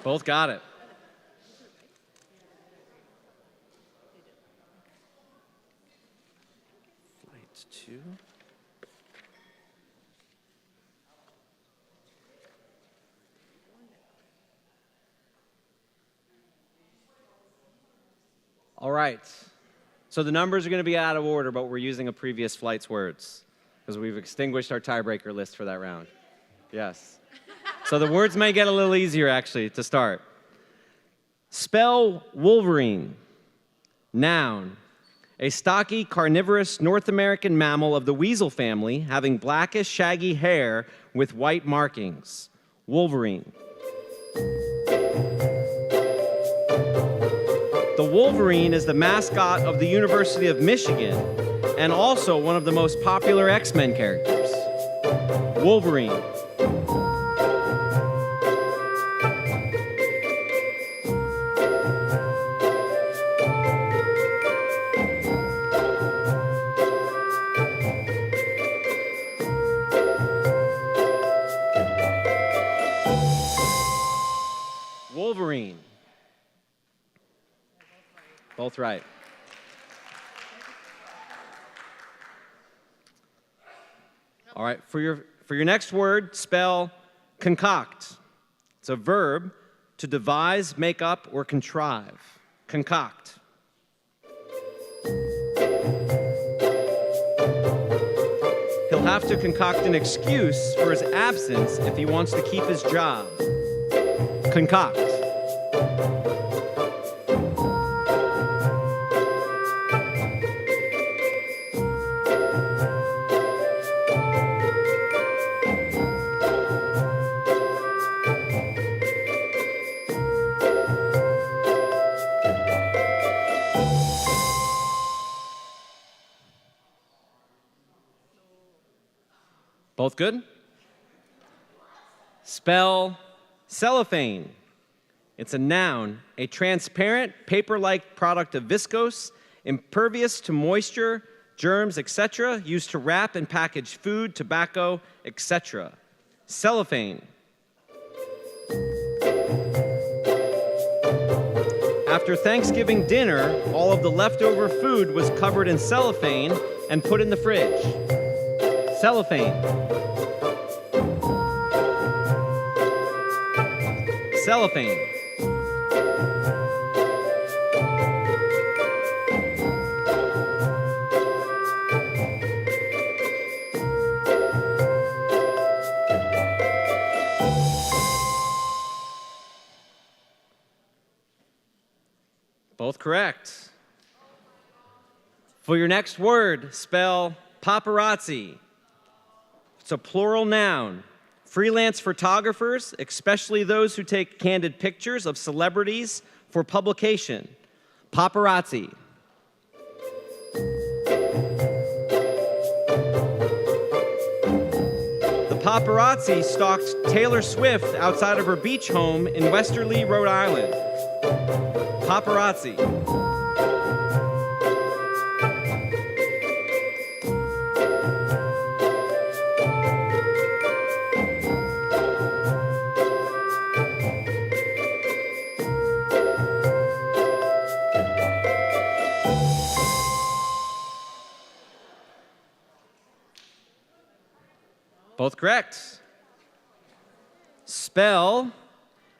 Both got it. Flight 2. All right. So the numbers are going to be out of order, but we're using a previous flight's words because we've extinguished our tiebreaker list for that round. Yes. So the words may get a little easier, actually, to start. Spell wolverine. Noun. A stocky, carnivorous North American mammal of the weasel family having blackish, shaggy hair with white markings. Wolverine. The wolverine is the mascot of the University of Michigan and also one of the most popular X-Men characters. Wolverine. Wolverine. Both right. All right, for your next word, spell concoct. It's a verb to devise, make up, or contrive. Concoct. He'll have to concoct an excuse for his absence if he wants to keep his job. Concoct. Both good? Spell cellophane. It's a noun, a transparent, paper-like product of viscose, impervious to moisture, germs, etc., used to wrap and package food, tobacco, etc. Cellophane. After Thanksgiving dinner, all of the leftover food was covered in cellophane and put in the fridge. Cellophane. Cellophane. Both correct. For your next word, spell paparazzi. It's a plural noun. Freelance photographers, especially those who take candid pictures of celebrities for publication. Paparazzi. The paparazzi stalked Taylor Swift outside of her beach home in Westerly, Rhode Island. Paparazzi. Both correct. Spell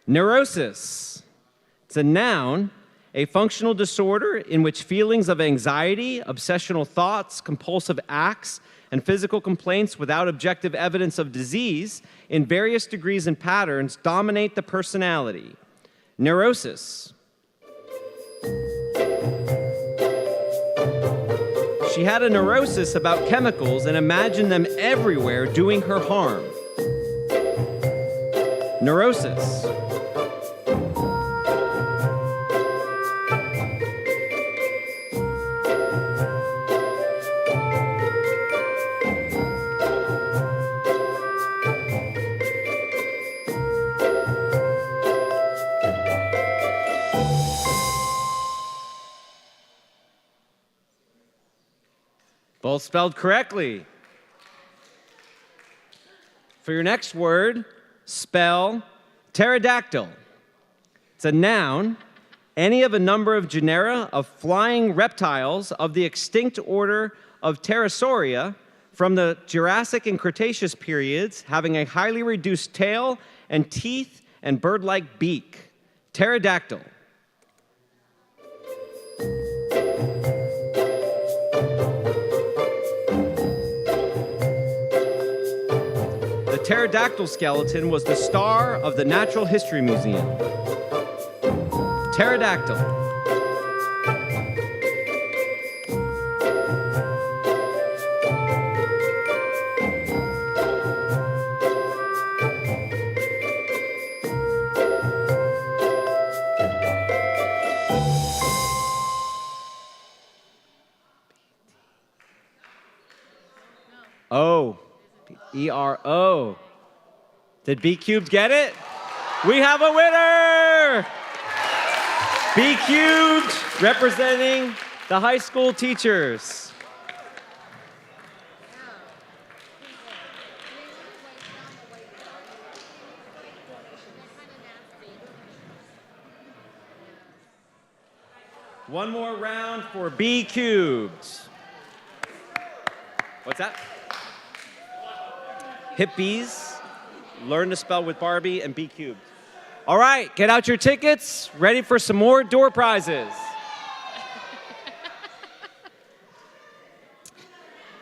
neurosis. It's a noun, a functional disorder in which feelings of anxiety, obsessional thoughts, compulsive acts, and physical complaints without objective evidence of disease in various degrees and patterns dominate the personality. Neurosis. She had a neurosis about chemicals and imagined them everywhere doing her harm. Neurosis. Both spelled correctly. For your next word, spell pterodactyl. It's a noun, any of a number of genera of flying reptiles of the extinct order of Pterosauria from the Jurassic and Cretaceous periods, having a highly reduced tail and teeth and bird-like beak. Pterodactyl. The pterodactyl skeleton was the star of the Natural History Museum. Pterodactyl. O. E-R-O. Did B Cubed get it? We have a winner! B Cubed representing the high school teachers. One more round for B Cubed. What's that? Hippies, learn to spell with Barbie, and B Cubed. All right, get out your tickets. Ready for some more door prizes.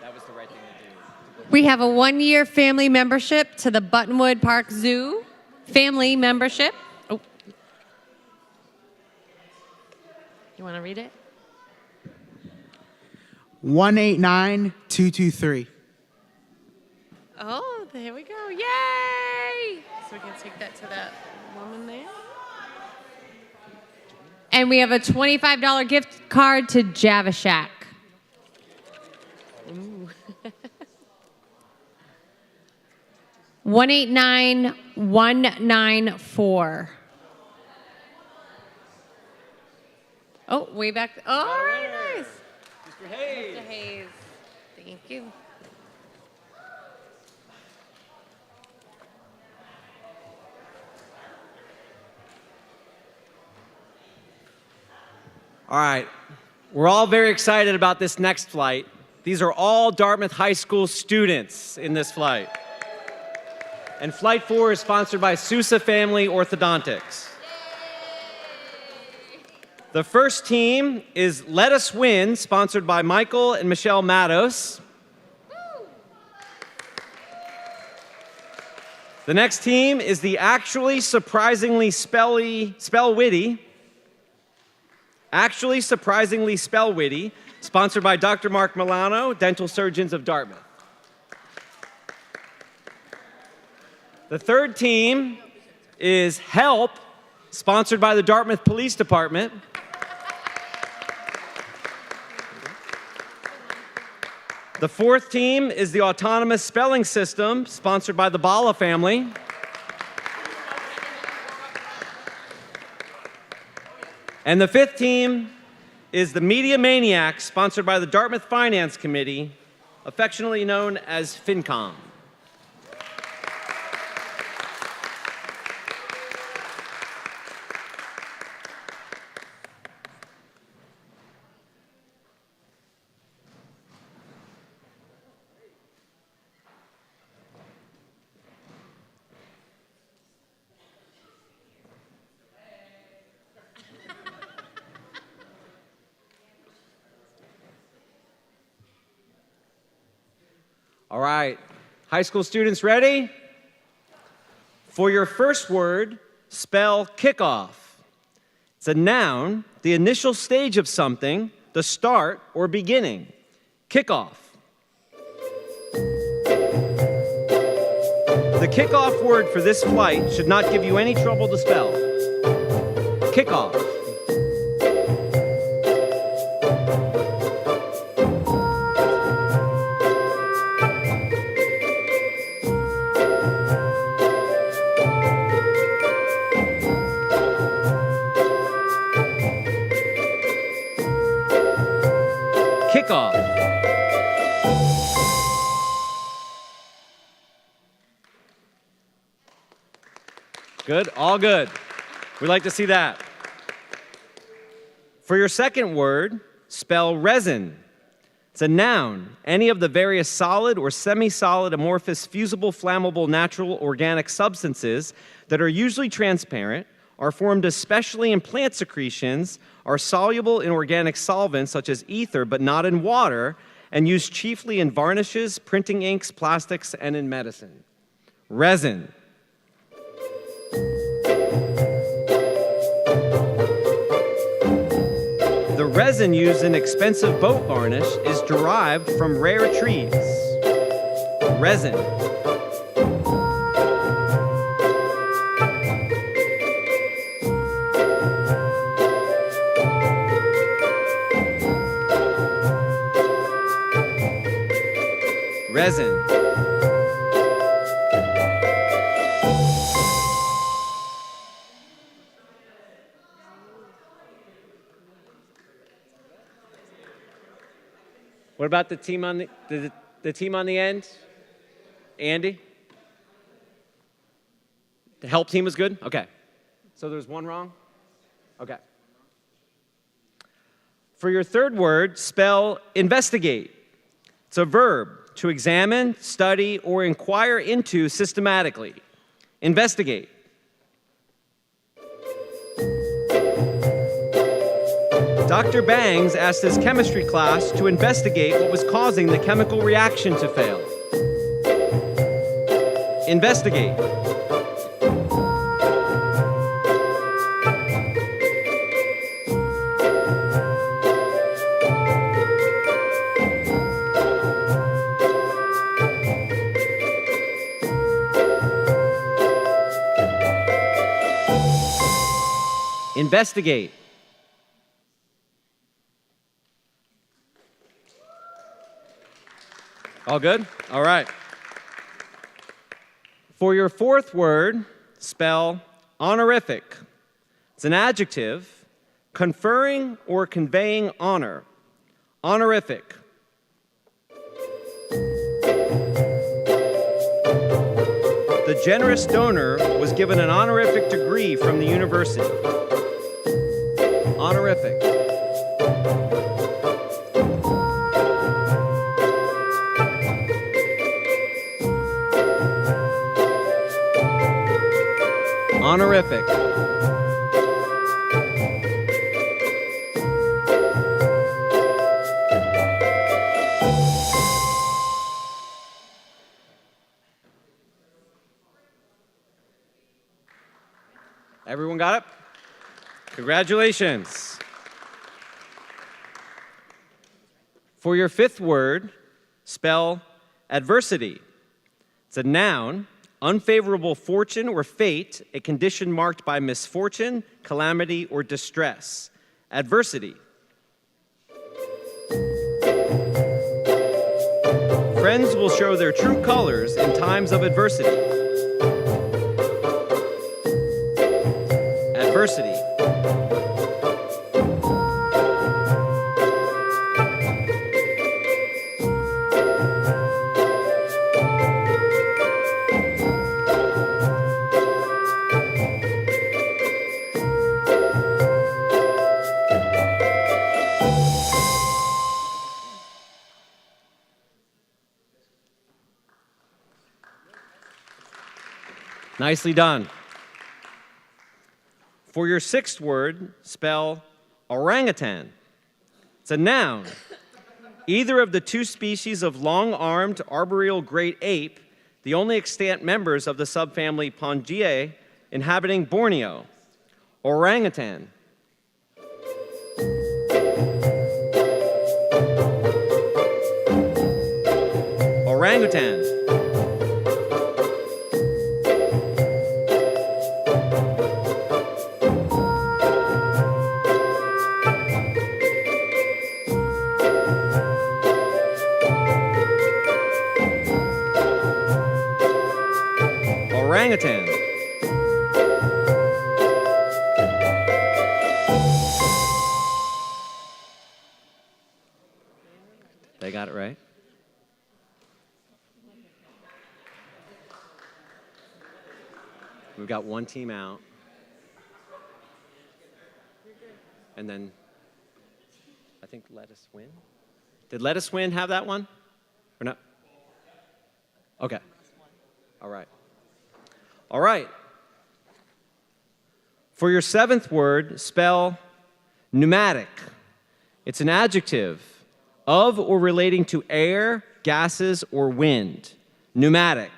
That was the right thing to do. We have a 1-year family membership to the Buttonwood Park Zoo. Family membership. Oh. You want to read it? 189223. Oh, there we go. Yay! So we can take that to that woman there. And we have a $25 gift card to Java Shack. Ooh. 189194. Oh, way back. Oh, very nice. Mr. Hayes. Mr. Hayes. Thank you. All right, we're all very excited about this next flight. These are all Dartmouth High School students in this flight. And Flight 4 is sponsored by Sousa Family Orthodontics. The first team is Let Us Win, sponsored by Michael and Michelle Matos. The next team is the Actually Surprisingly Spell Witty, sponsored by Dr. Mark Milano, Dental Surgeons of Dartmouth. The third team is Help, sponsored by the Dartmouth Police Department. The fourth team is the Autonomous Spelling System, sponsored by the Bala family. And the fifth team is the Media Maniacs, sponsored by the Dartmouth Finance Committee, affectionately known as FinCom. All right. High school students ready? For your first word, spell kickoff. It's a noun, the initial stage of something, the start or beginning. Kickoff. The kickoff word for this flight should not give you any trouble to spell. Kickoff. Kickoff. Good, all good. We'd like to see that. For your second word, spell resin. It's a noun, any of the various solid or semi-solid amorphous fusible flammable natural organic substances that are usually transparent, are formed especially in plant secretions, are soluble in organic solvents such as ether but not in water, and used chiefly in varnishes, printing inks, plastics, and in medicine. Resin. The resin used in expensive boat varnish is derived from rare trees. Resin. Resin. What about the team on the team on the end? Andy? The help team was good? Okay. So there's one wrong? Okay. For your third word, spell investigate. It's a verb, to examine, study, or inquire into systematically. Investigate. Dr. Bangs asked his chemistry class to investigate what was causing the chemical reaction to fail. Investigate. Investigate. All good? All right. For your fourth word, spell honorific. It's an adjective conferring or conveying honor. Honorific. The generous donor was given an honorific degree from the university. Honorific. Honorific. Everyone got it? Congratulations. For your fifth word, spell adversity. It's a noun, unfavorable fortune or fate, a condition marked by misfortune, calamity, or distress. Adversity. Friends will show their true colors in times of adversity. Adversity. Nicely done. For your sixth word, spell orangutan. It's a noun, Either of the two species of long-armed arboreal great ape, the only extant members of the subfamily Pongiae, inhabiting Borneo. Orangutan. Orangutan. Orangutan. They got it right. We've got one team out. And then, I think Let Us Win. Did Let Us Win have that one? Or not? Okay. All right. All right. For your seventh word, spell pneumatic. It's an adjective of or relating to air, gases, or wind. Pneumatic.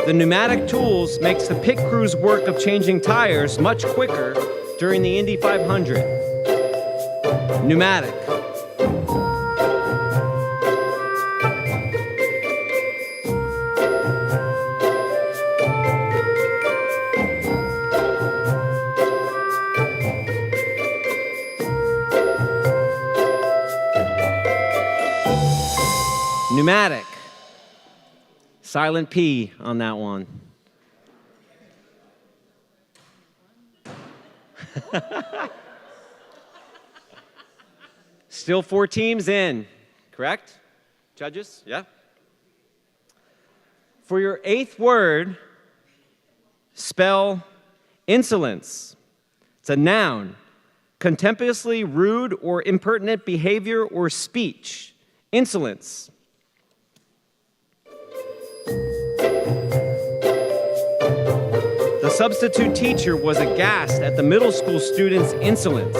The pneumatic tools makes the pit crew's work of changing tires much quicker during the Indy 500. Pneumatic. Pneumatic. Silent P on that one. Still 4 teams in, correct? Judges? Yeah? For your eighth word, spell insolence. It's a noun. Contemptuously rude or impertinent behavior or speech. Insolence. The substitute teacher was aghast at the middle school student's insolence.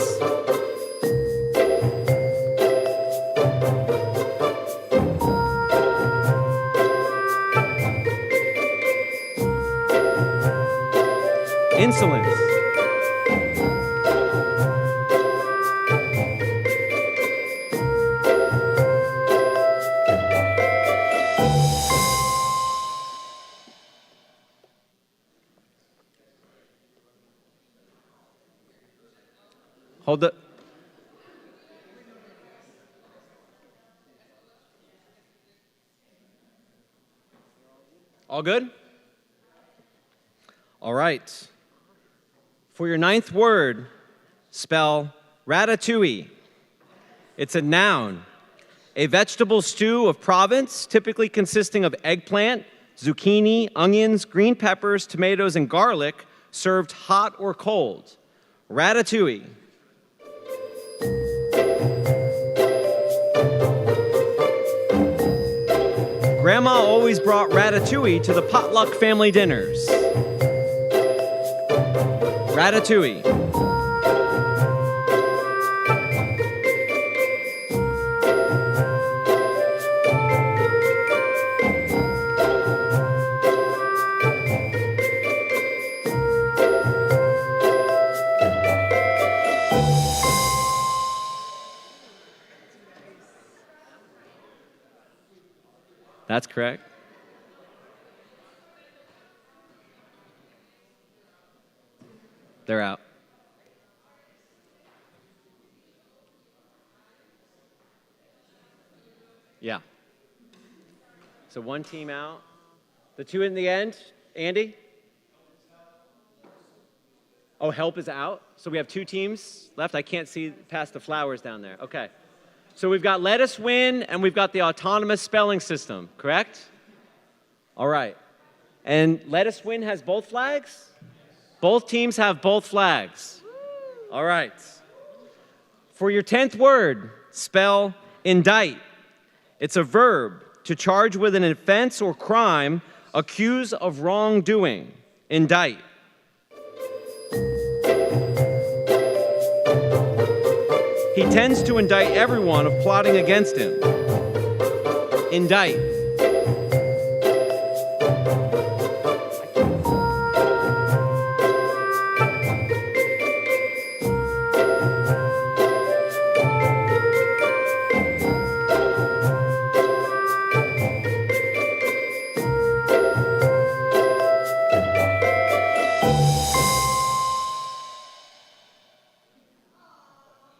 Insolence. Hold the. All good? All right. For your ninth word, spell ratatouille. It's a noun, a vegetable stew of Provence, typically consisting of eggplant, zucchini, onions, green peppers, tomatoes, and garlic, served hot or cold. Ratatouille. Grandma always brought ratatouille to the potluck family dinners. Ratatouille. That's correct. They're out. Yeah. So one team out. The two in the end, Andy? Oh, help is out? So we have 2 teams left? I can't see past the flowers down there. Okay. So we've got Let Us Win, and we've got the autonomous spelling system, correct? All right. And Let Us Win has both flags? Both teams have both flags. All right. For your 10th word, spell indict. It's a verb, to charge with an offense or crime, accuse of wrongdoing. Indict. He tends to indict everyone of plotting against him. Indict.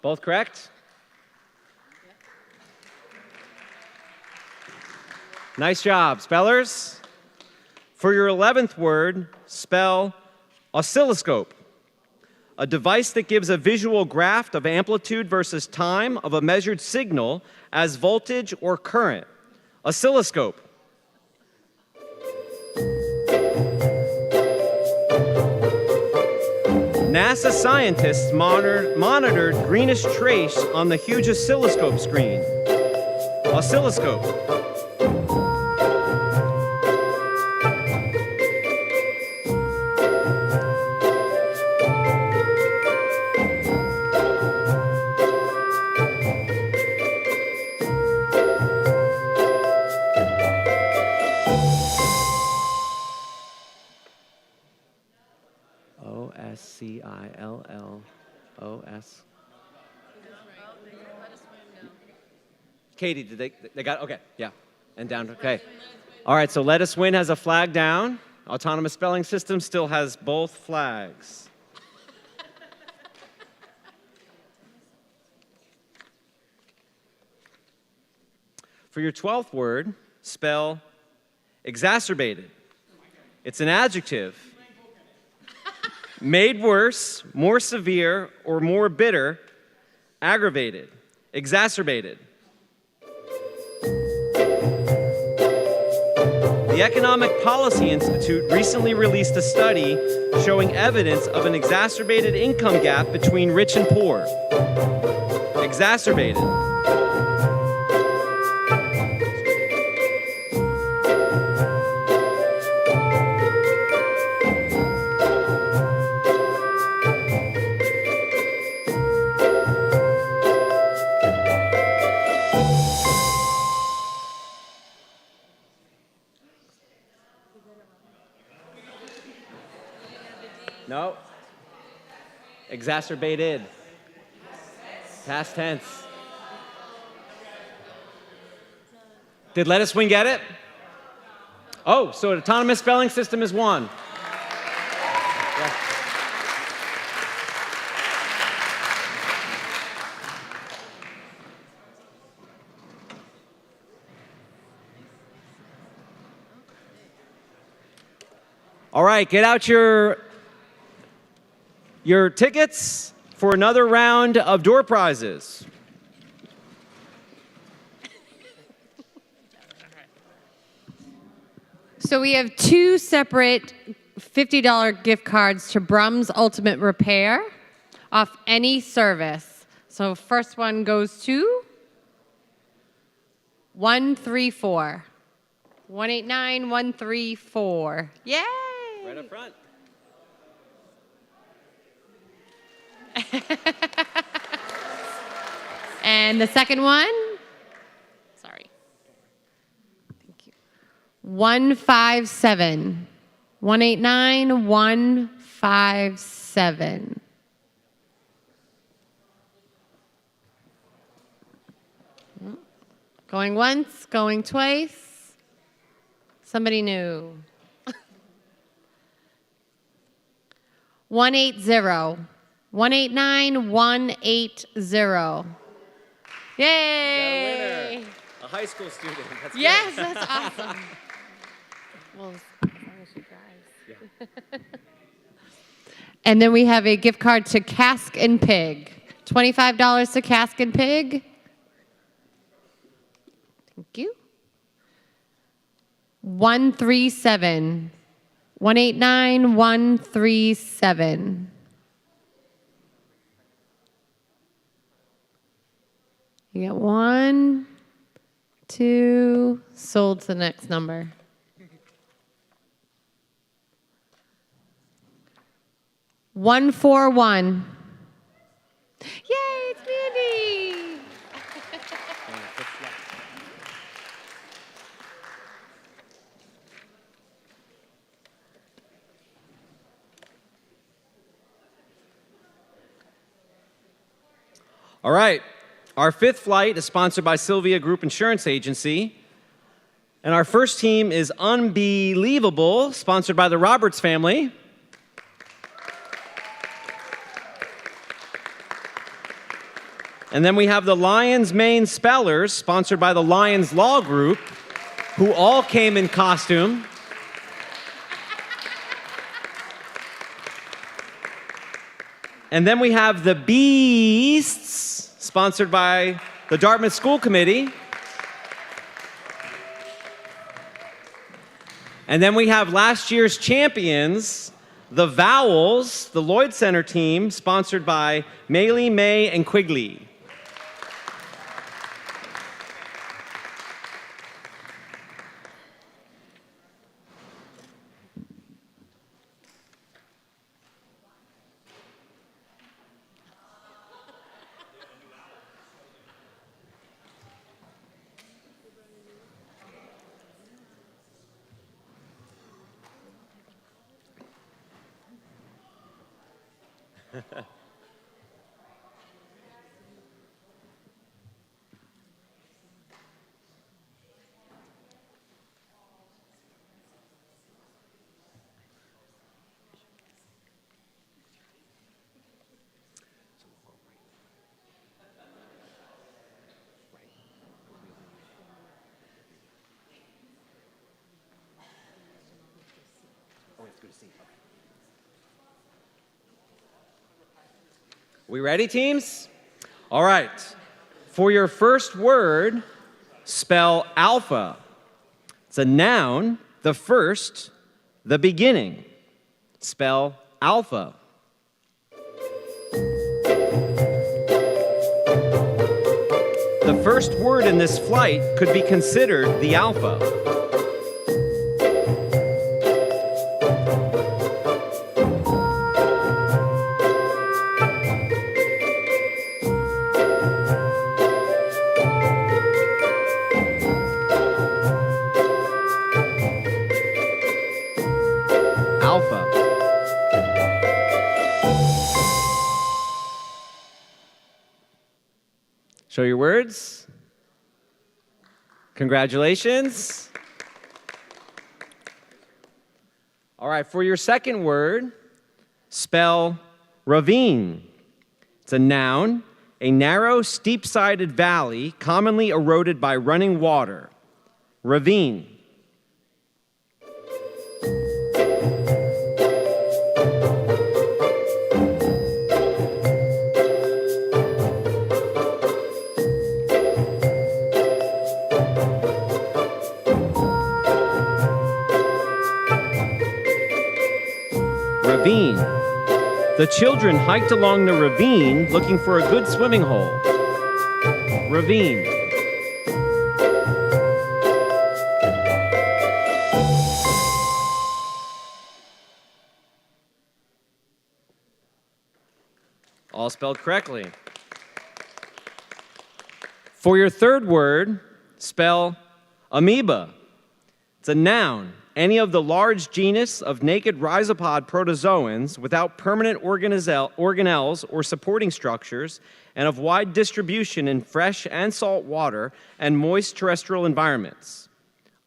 Both correct? Nice job, spellers. For your 11th word, spell oscilloscope, a device that gives a visual graph of amplitude versus time of a measured signal as voltage or current. Oscilloscope. NASA scientists monitored greenish trace on the huge oscilloscope screen. Oscilloscope. O-S-C-I-L-L-O-S. Katie, did they got it? Okay, yeah. And down, okay. All right, so Let Us Win has a flag down. Autonomous Spelling System still has both flags. For your 12th word, spell exacerbated. It's an adjective. Made worse, more severe, or more bitter, aggravated, exacerbated. The Economic Policy Institute recently released a study showing evidence of an exacerbated income gap between rich and poor. Exacerbated. No. Exacerbated. Past tense. Did Let Us Win get it? Oh, so an autonomous spelling system is one. Yeah. All right, get out your tickets for another round of door prizes. So we have two separate $50 gift cards to Brum's Ultimate Repair off any service. So first one goes to 134. 189134. Yay! Right up front. And the second one, sorry. Thank you. 157. 189157. Going once, going twice. Somebody new. 180. 189180. Yay! Winner. A high school student. That's Yes, great. that's awesome. Well, as long as she drives. Yeah. And then we have a gift card to Cask and Pig. $25 to Cask and Pig. Thank you. 137. 189137. You get 1, 2, sold to the next number. 141. Yay, it's Mandy! All right. Our fifth flight is sponsored by Sylvia Group Insurance Agency. And our first team is Unbelievable, sponsored by the Roberts family. And then we have the Lions Mane Spellers, sponsored by the Lions Law Group, who all came in costume. And then we have the Beasts, sponsored by the Dartmouth School Committee. And then we have last year's champions, the Vowels, the Lloyd Center team, sponsored by Maylee, May, and Quigley. We ready, teams? All right. For your first word, spell alpha. It's a noun, the first, the beginning. Spell alpha. The first word in this flight could be considered the alpha. Alpha. Show your words. Congratulations. All right, for your second word, spell ravine. It's a noun, a narrow, steep-sided valley commonly eroded by running water. Ravine. Ravine. The children hiked along the ravine looking for a good swimming hole. Ravine. All spelled correctly. For your third word, spell amoeba. It's a noun. Any of the large genus of naked rhizopod protozoans without permanent organelles or supporting structures and of wide distribution in fresh and salt water and moist terrestrial environments.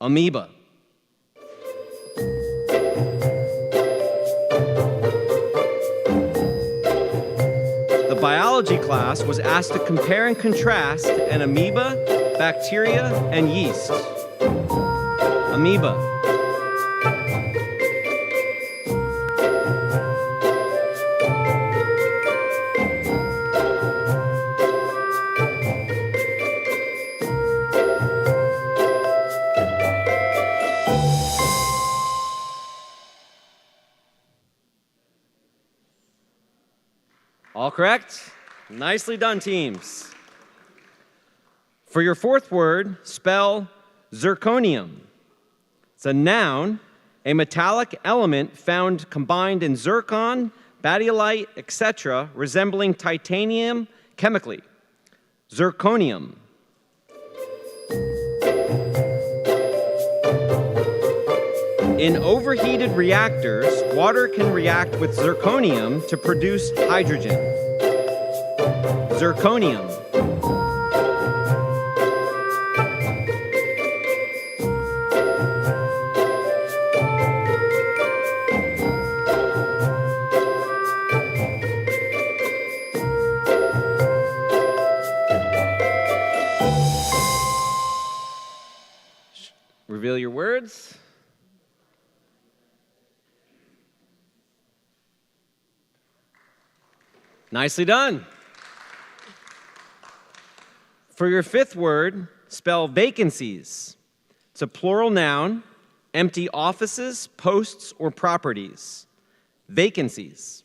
Amoeba. The biology class was asked to compare and contrast an amoeba, bacteria, and yeast. Amoeba. All correct? Nicely done, teams. For your fourth word, spell zirconium. It's a noun, a metallic element found combined in zircon, badiolite, etc., resembling titanium chemically. Zirconium. In overheated reactors, water can react with zirconium to produce hydrogen. Zirconium. Reveal your words. Nicely done. For your fifth word, spell vacancies. It's a plural noun, empty offices, posts, or properties. Vacancies.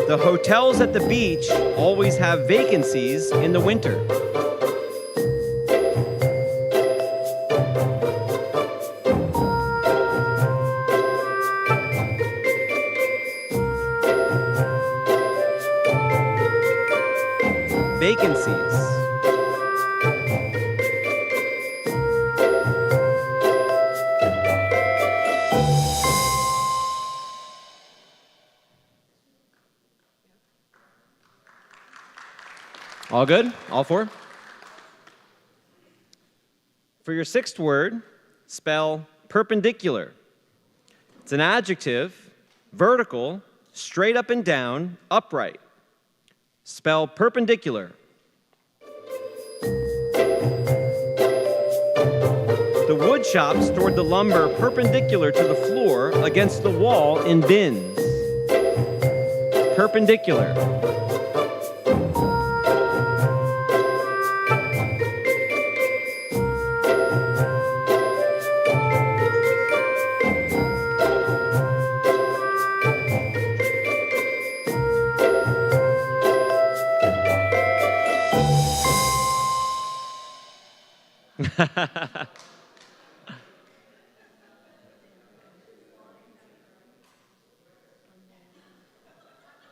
The hotels at the beach always have vacancies in the winter. Vacancies. All good? All four? For your sixth word, spell perpendicular. It's an adjective, vertical, straight up and down, upright. Spell perpendicular. The wood shop stored the lumber perpendicular to the floor against the wall in bins. Perpendicular.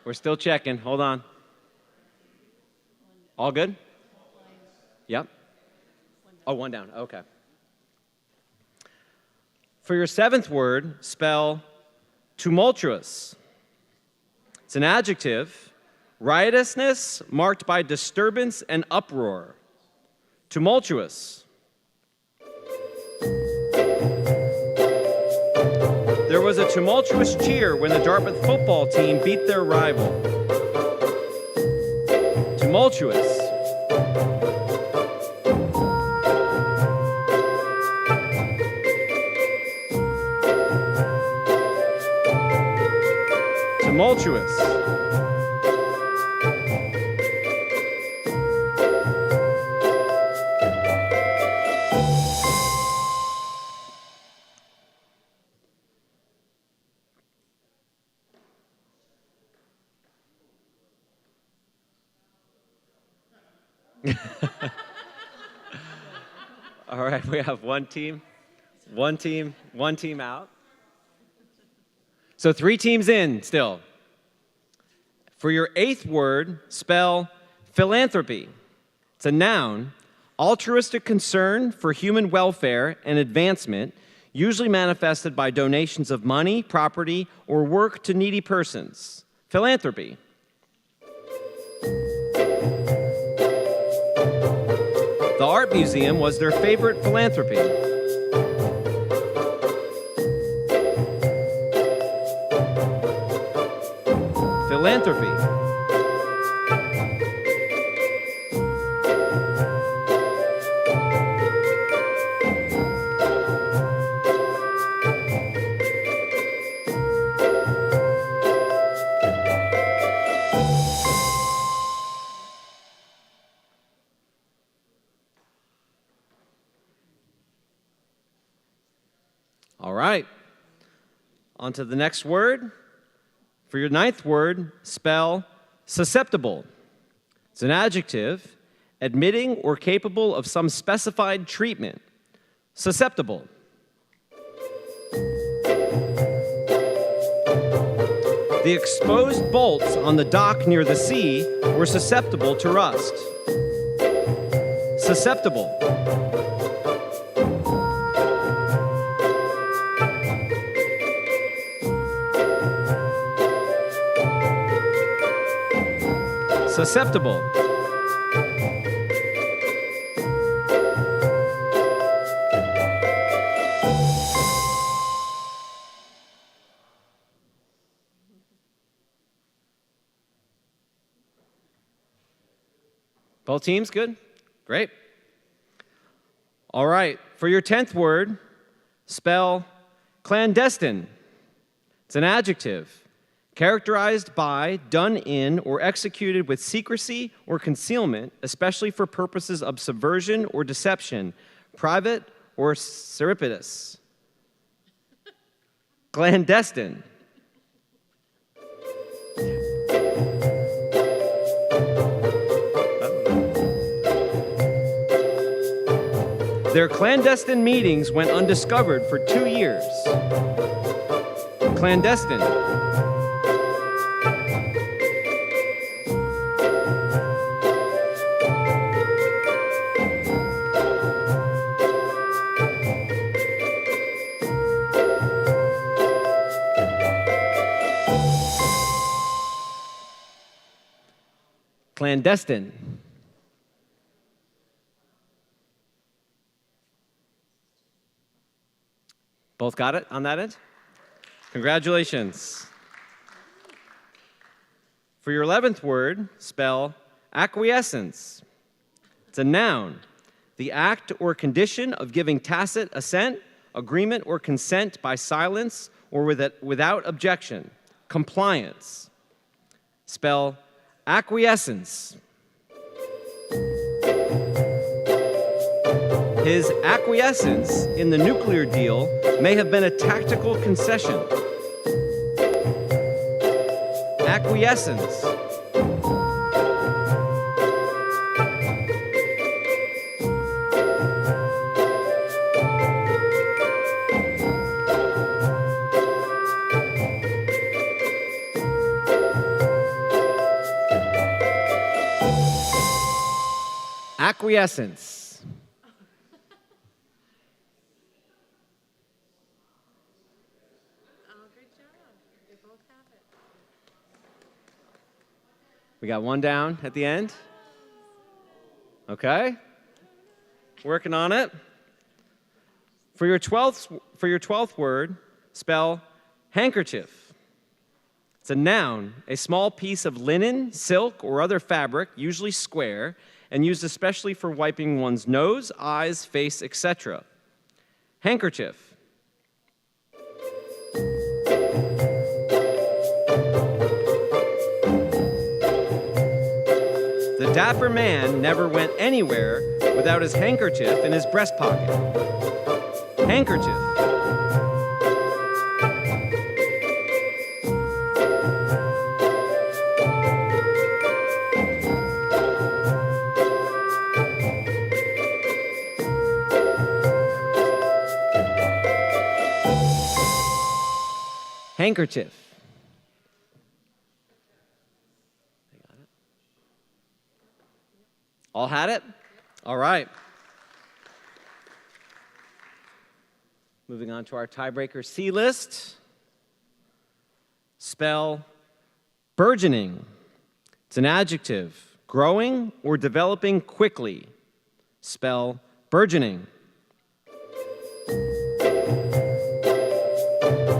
We're still checking. Hold on. All good? Yep. Oh, one down. Okay. For your seventh word, spell tumultuous. It's an adjective, riotousness marked by disturbance and uproar. Tumultuous. There was a tumultuous cheer when the Dartmouth football team beat their rival. Tumultuous. Tumultuous. All right, we have one team out. So 3 teams in still. For your eighth word, spell philanthropy. It's a noun, altruistic concern for human welfare and advancement, usually manifested by donations of money, property, or work to needy persons. Philanthropy. The Art Museum was their favorite philanthropy. Philanthropy. All right. On to the next word. For your ninth word, spell susceptible. It's an adjective, admitting or capable of some specified treatment. Susceptible. The exposed bolts on the dock near the sea were susceptible to rust. Susceptible. Susceptible. Both teams, good? Great. All right, for your 10th word, spell clandestine. It's an adjective characterized by, done in, or executed with secrecy or concealment, especially for purposes of subversion or deception, private or surreptitious. Clandestine. Their clandestine meetings went undiscovered for 2 years. Clandestine. Clandestine. Both got it on that end? Congratulations. For your 11th word, spell acquiescence. It's a noun. The act or condition of giving tacit assent, agreement, or consent by silence or without objection. Compliance. Spell acquiescence. His acquiescence in the nuclear deal may have been a tactical concession. Acquiescence. Acquiescence. We got one down at the end. Okay. Working on it. For your 12th word, spell handkerchief. It's a noun, a small piece of linen, silk, or other fabric, usually square, and used especially for wiping one's nose, eyes, face, etc. Handkerchief. The dapper man never went anywhere without his handkerchief in his breast pocket. Handkerchief. Handkerchief. All had it? All right. Moving on to our tiebreaker C list. Spell burgeoning. It's an adjective, growing or developing quickly. Spell burgeoning.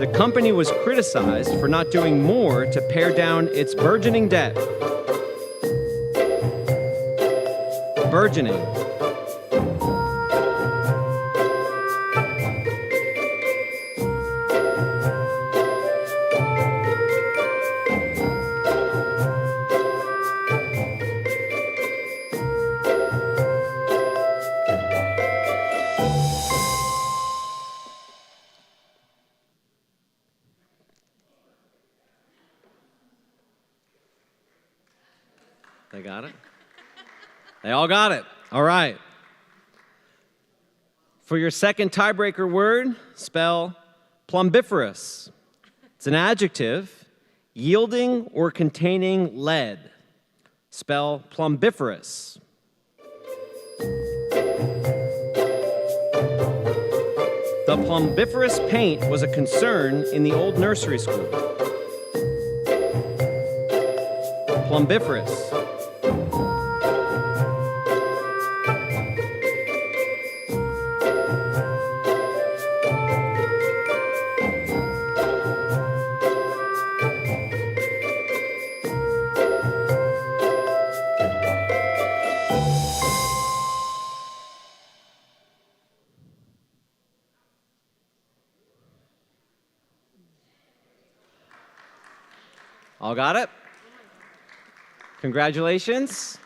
The company was criticized for not doing more to pare down its burgeoning debt. Burgeoning. They got it? They all got it. All right. For your second tiebreaker word, spell plumbiferous. It's an adjective, Yielding or containing lead. Spell plumbiferous. The plumbiferous paint was a concern in the old nursery school. Plumbiferous. All got it? Congratulations.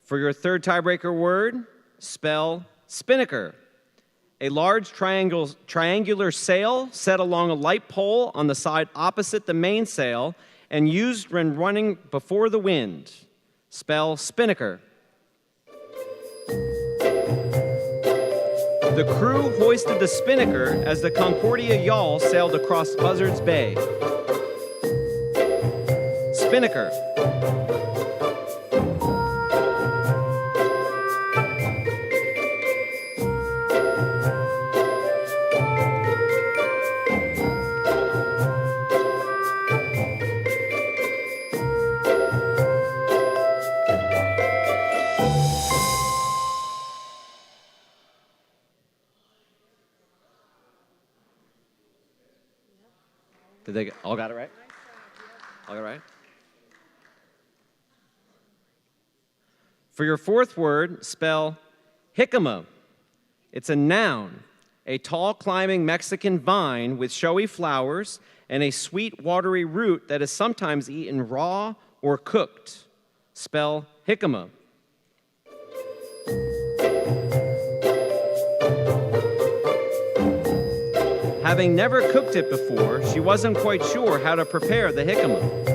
For your third tiebreaker word, spell spinnaker. A large triangular sail set along a light pole on the side opposite the mainsail and used when running before the wind. Spell spinnaker. The crew hoisted the spinnaker as the Concordia yawl sailed across Buzzards Bay. Spinnaker. Did they all got it right? All got it right? For your fourth word, spell jicama. It's a noun, a tall climbing Mexican vine with showy flowers and a sweet watery root that is sometimes eaten raw or cooked. Spell jicama. Having never cooked it before, she wasn't quite sure how to prepare the jicama.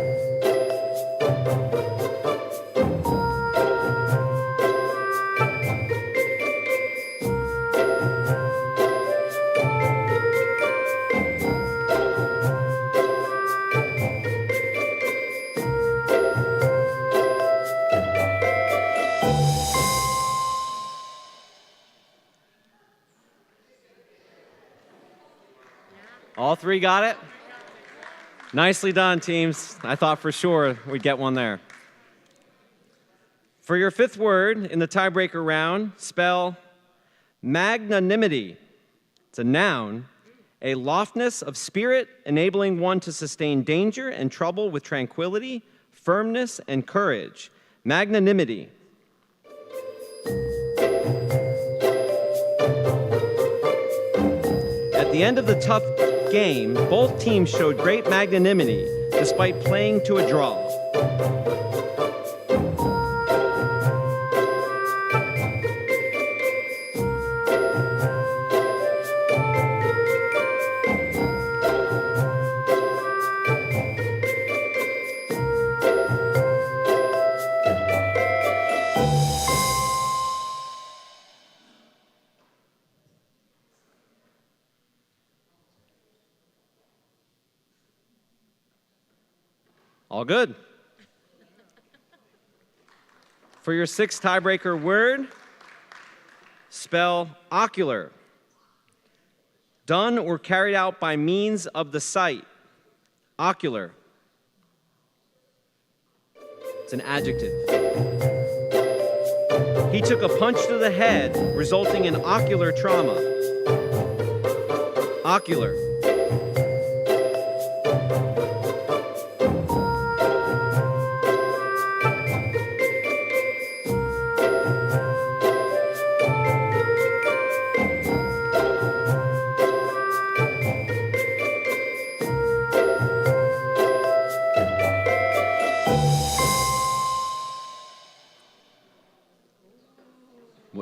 All three got it? Nicely done, teams. I thought for sure we'd get one there. For your fifth word in the tiebreaker round, spell magnanimity. It's a noun, a loftiness of spirit enabling one to sustain danger and trouble with tranquility, firmness, and courage. Magnanimity. At the end of the tough game, both teams showed great magnanimity despite playing to a draw. All good. For your sixth tiebreaker word, spell ocular. Done or carried out by means of the sight. Ocular. It's an adjective. He took a punch to the head, resulting in ocular trauma. Ocular.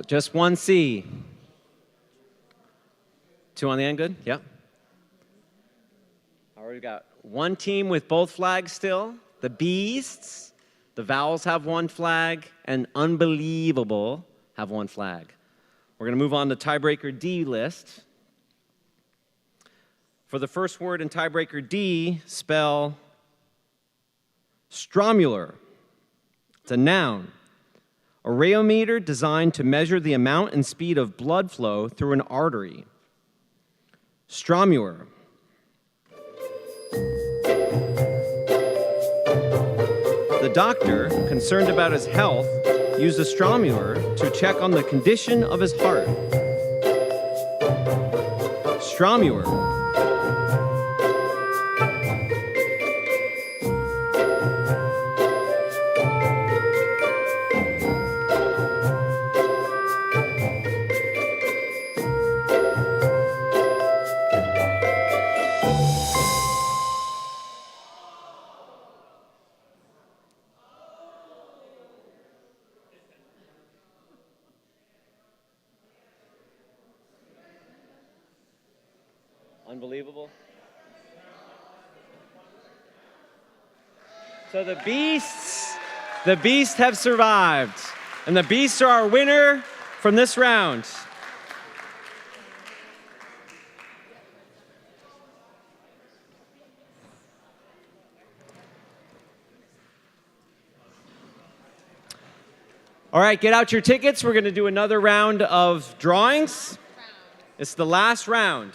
Just one C. Two on the end, good? Yep. All right, we've got one team with both flags still. The Beasts, the Vowels have one flag, and Unbelievable have one flag. We're going to move on to tiebreaker D list. For the first word in tiebreaker D, spell stromular. It's a noun. A rheometer designed to measure the amount and speed of blood flow through an artery. Stromular. The doctor, concerned about his health, used a stromular to check on the condition of his heart. Stromular. Unbelievable. So the beasts have survived. And the beasts are our winner from this round. All right, get out your tickets. We're going to do another round of drawings. It's the last round.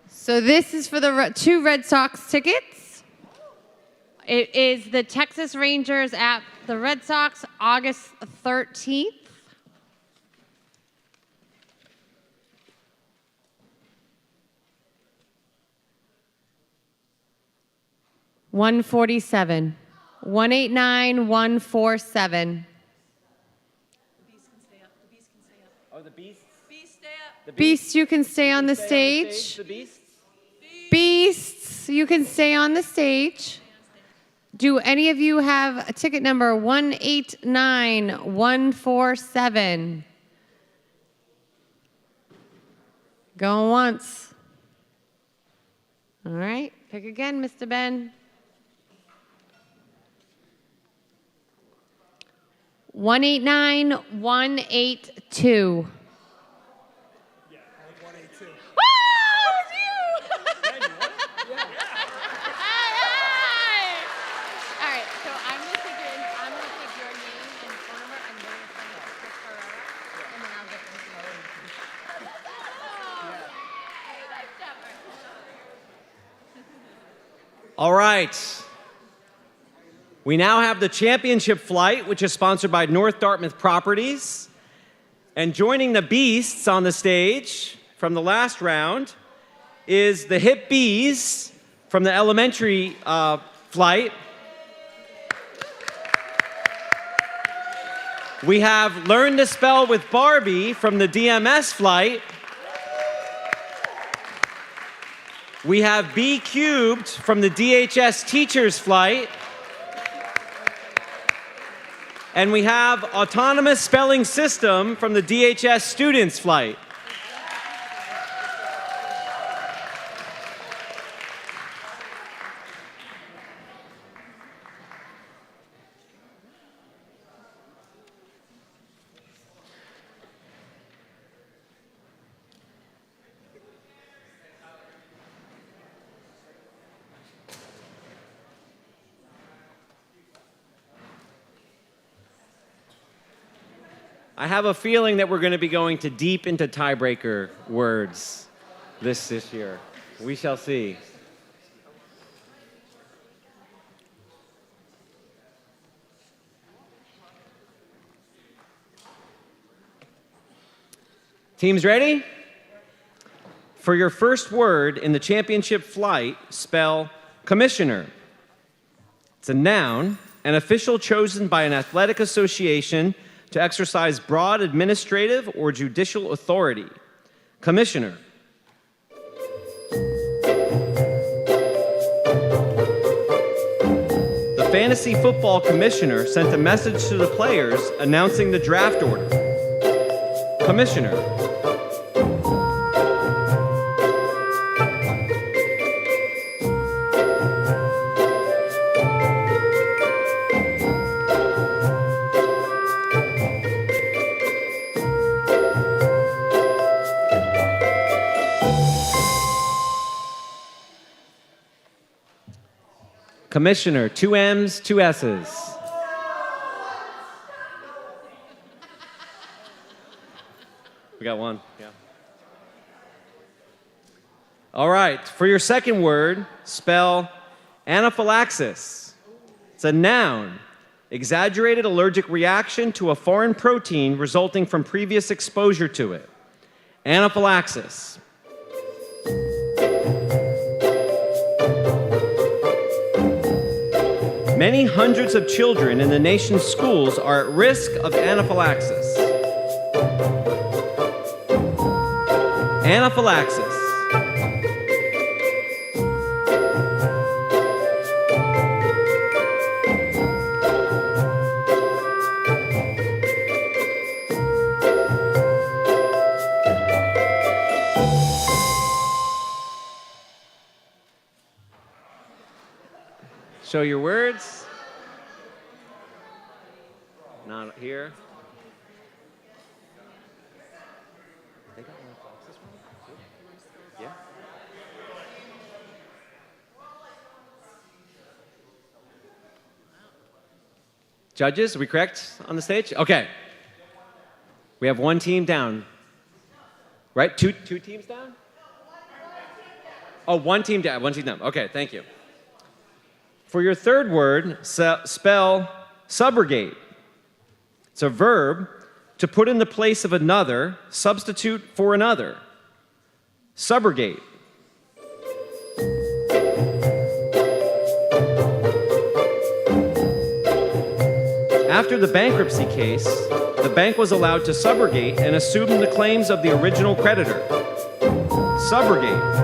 So this is for the 2 Red Sox tickets. It is the Texas Rangers at the Red Sox, August 13th. $147. 189-147. Oh, the beasts? Beasts, you can stay on the stage. The beasts? Beasts, you can stay on the stage. Do any of you have a ticket number 189-147? Going once. All right, pick again, Mr. Ben. 189-182. All right. We now have the championship flight, which is sponsored by North Dartmouth Properties. And joining the beasts on the stage from the last round is the Hip Bees from the elementary flight. We have Learn to Spell with Barbie from the DMS flight. We have B Cubed from the DHS Teachers flight. And we have Autonomous Spelling System from the DHS Students flight. I have a feeling that we're going to be going deep into tiebreaker words this year. We shall see. Teams ready? For your first word in the championship flight, spell commissioner. It's a noun, an official chosen by an athletic association to exercise broad administrative or judicial authority. Commissioner. The fantasy football commissioner sent a message to the players announcing the draft order. Commissioner. Commissioner, 2 M's, 2 S's. We got one. Yeah. All right. For your second word, spell anaphylaxis. It's a noun. Exaggerated allergic reaction to a foreign protein resulting from previous exposure to it. Anaphylaxis. Many hundreds of children in the nation's schools are at risk of anaphylaxis. Anaphylaxis. Show your words. Not here. They got anaphylaxis one? Yeah. Judges, are we correct on the stage? Okay. We have one team down. Right? Two teams down? Oh, one team down. One team down. Okay, thank you. For your third word, spell subrogate. It's a verb to put in the place of another, substitute for another. Subrogate. After the bankruptcy case, the bank was allowed to subrogate and assume the claims of the original creditor. Subrogate.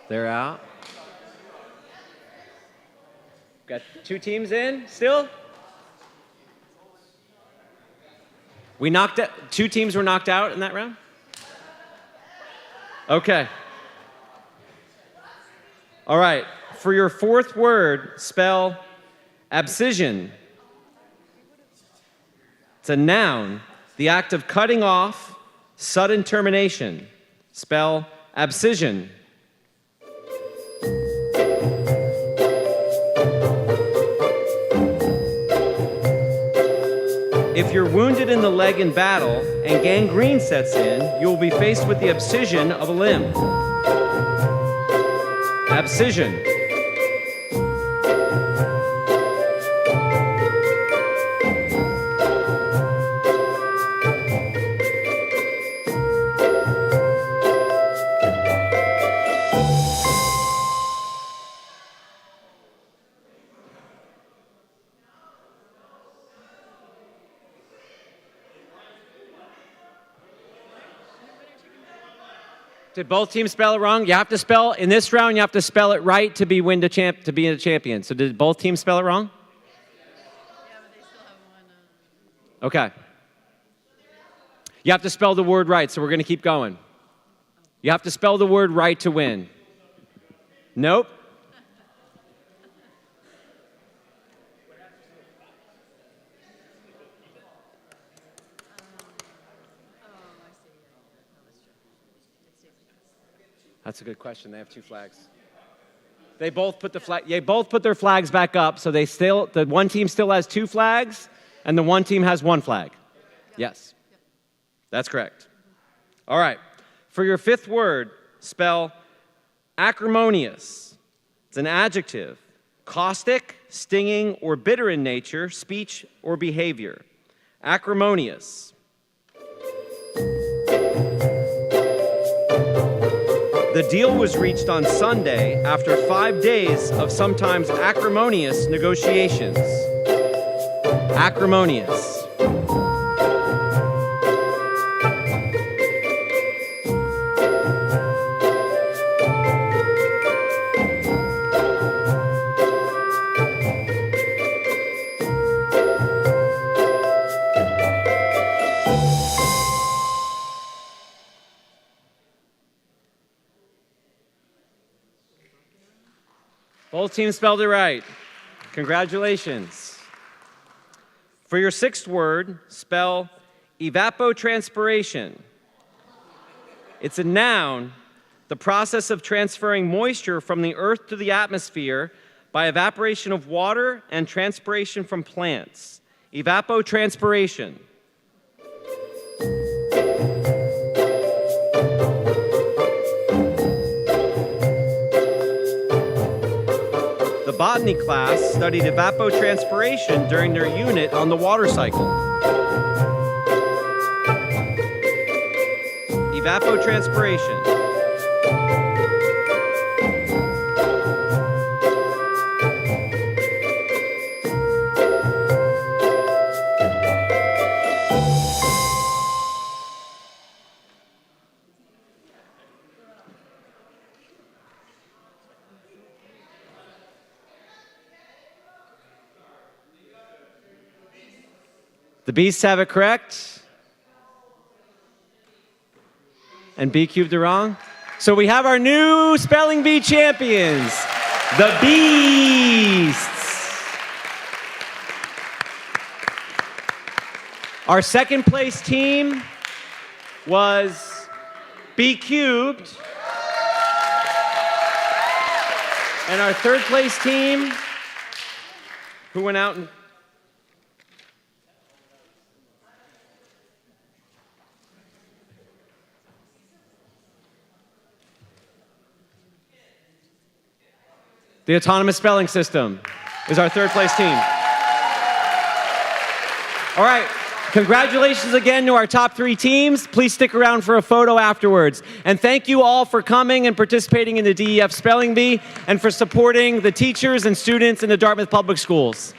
They're out. Got 2 teams in still? We knocked out, 2 teams were knocked out in that round? Okay. All right. For your fourth word, spell abscission. It's a noun, the act of cutting off, sudden termination. Spell abscission. If you're wounded in the leg in battle and gangrene sets in, you will be faced with the abscission of a limb. Abscission. Did both teams spell it wrong? You have to spell, in this round, you have to spell it right to be a champion. So did both teams spell it wrong? Yeah, but they still have one. Okay. You have to spell the word right, so we're going to keep going. You have to spell the word right to win. Nope. That's a good question. They have 2 flags. They both put their flags back up, so the one team still has 2 flags, and the one team has 1 flag. Yes. That's correct. All right. For your 5th word, spell acrimonious. It's an adjective. Caustic, stinging, or bitter in nature, speech, or behavior. Acrimonious. The deal was reached on Sunday after 5 days of sometimes acrimonious negotiations. Acrimonious. Both teams spelled it right. Congratulations. For your sixth word, spell evapotranspiration. It's a noun, the process of transferring moisture from the earth to the atmosphere by evaporation of water and transpiration from plants. Evapotranspiration. The botany class studied evapotranspiration during their unit on the water cycle. Evapotranspiration. The Beasts have it correct. And B cubed it wrong. So we have our new Spelling Bee champions, the Beasts. Our second place team was B cubed. And our third place team, who went out and the Autonomous Spelling System is our third place team. All right, congratulations again to our top three teams. Please stick around for a photo afterwards. And thank you all for coming and participating in the DEF Spelling Bee and for supporting the teachers and students in the Dartmouth Public Schools.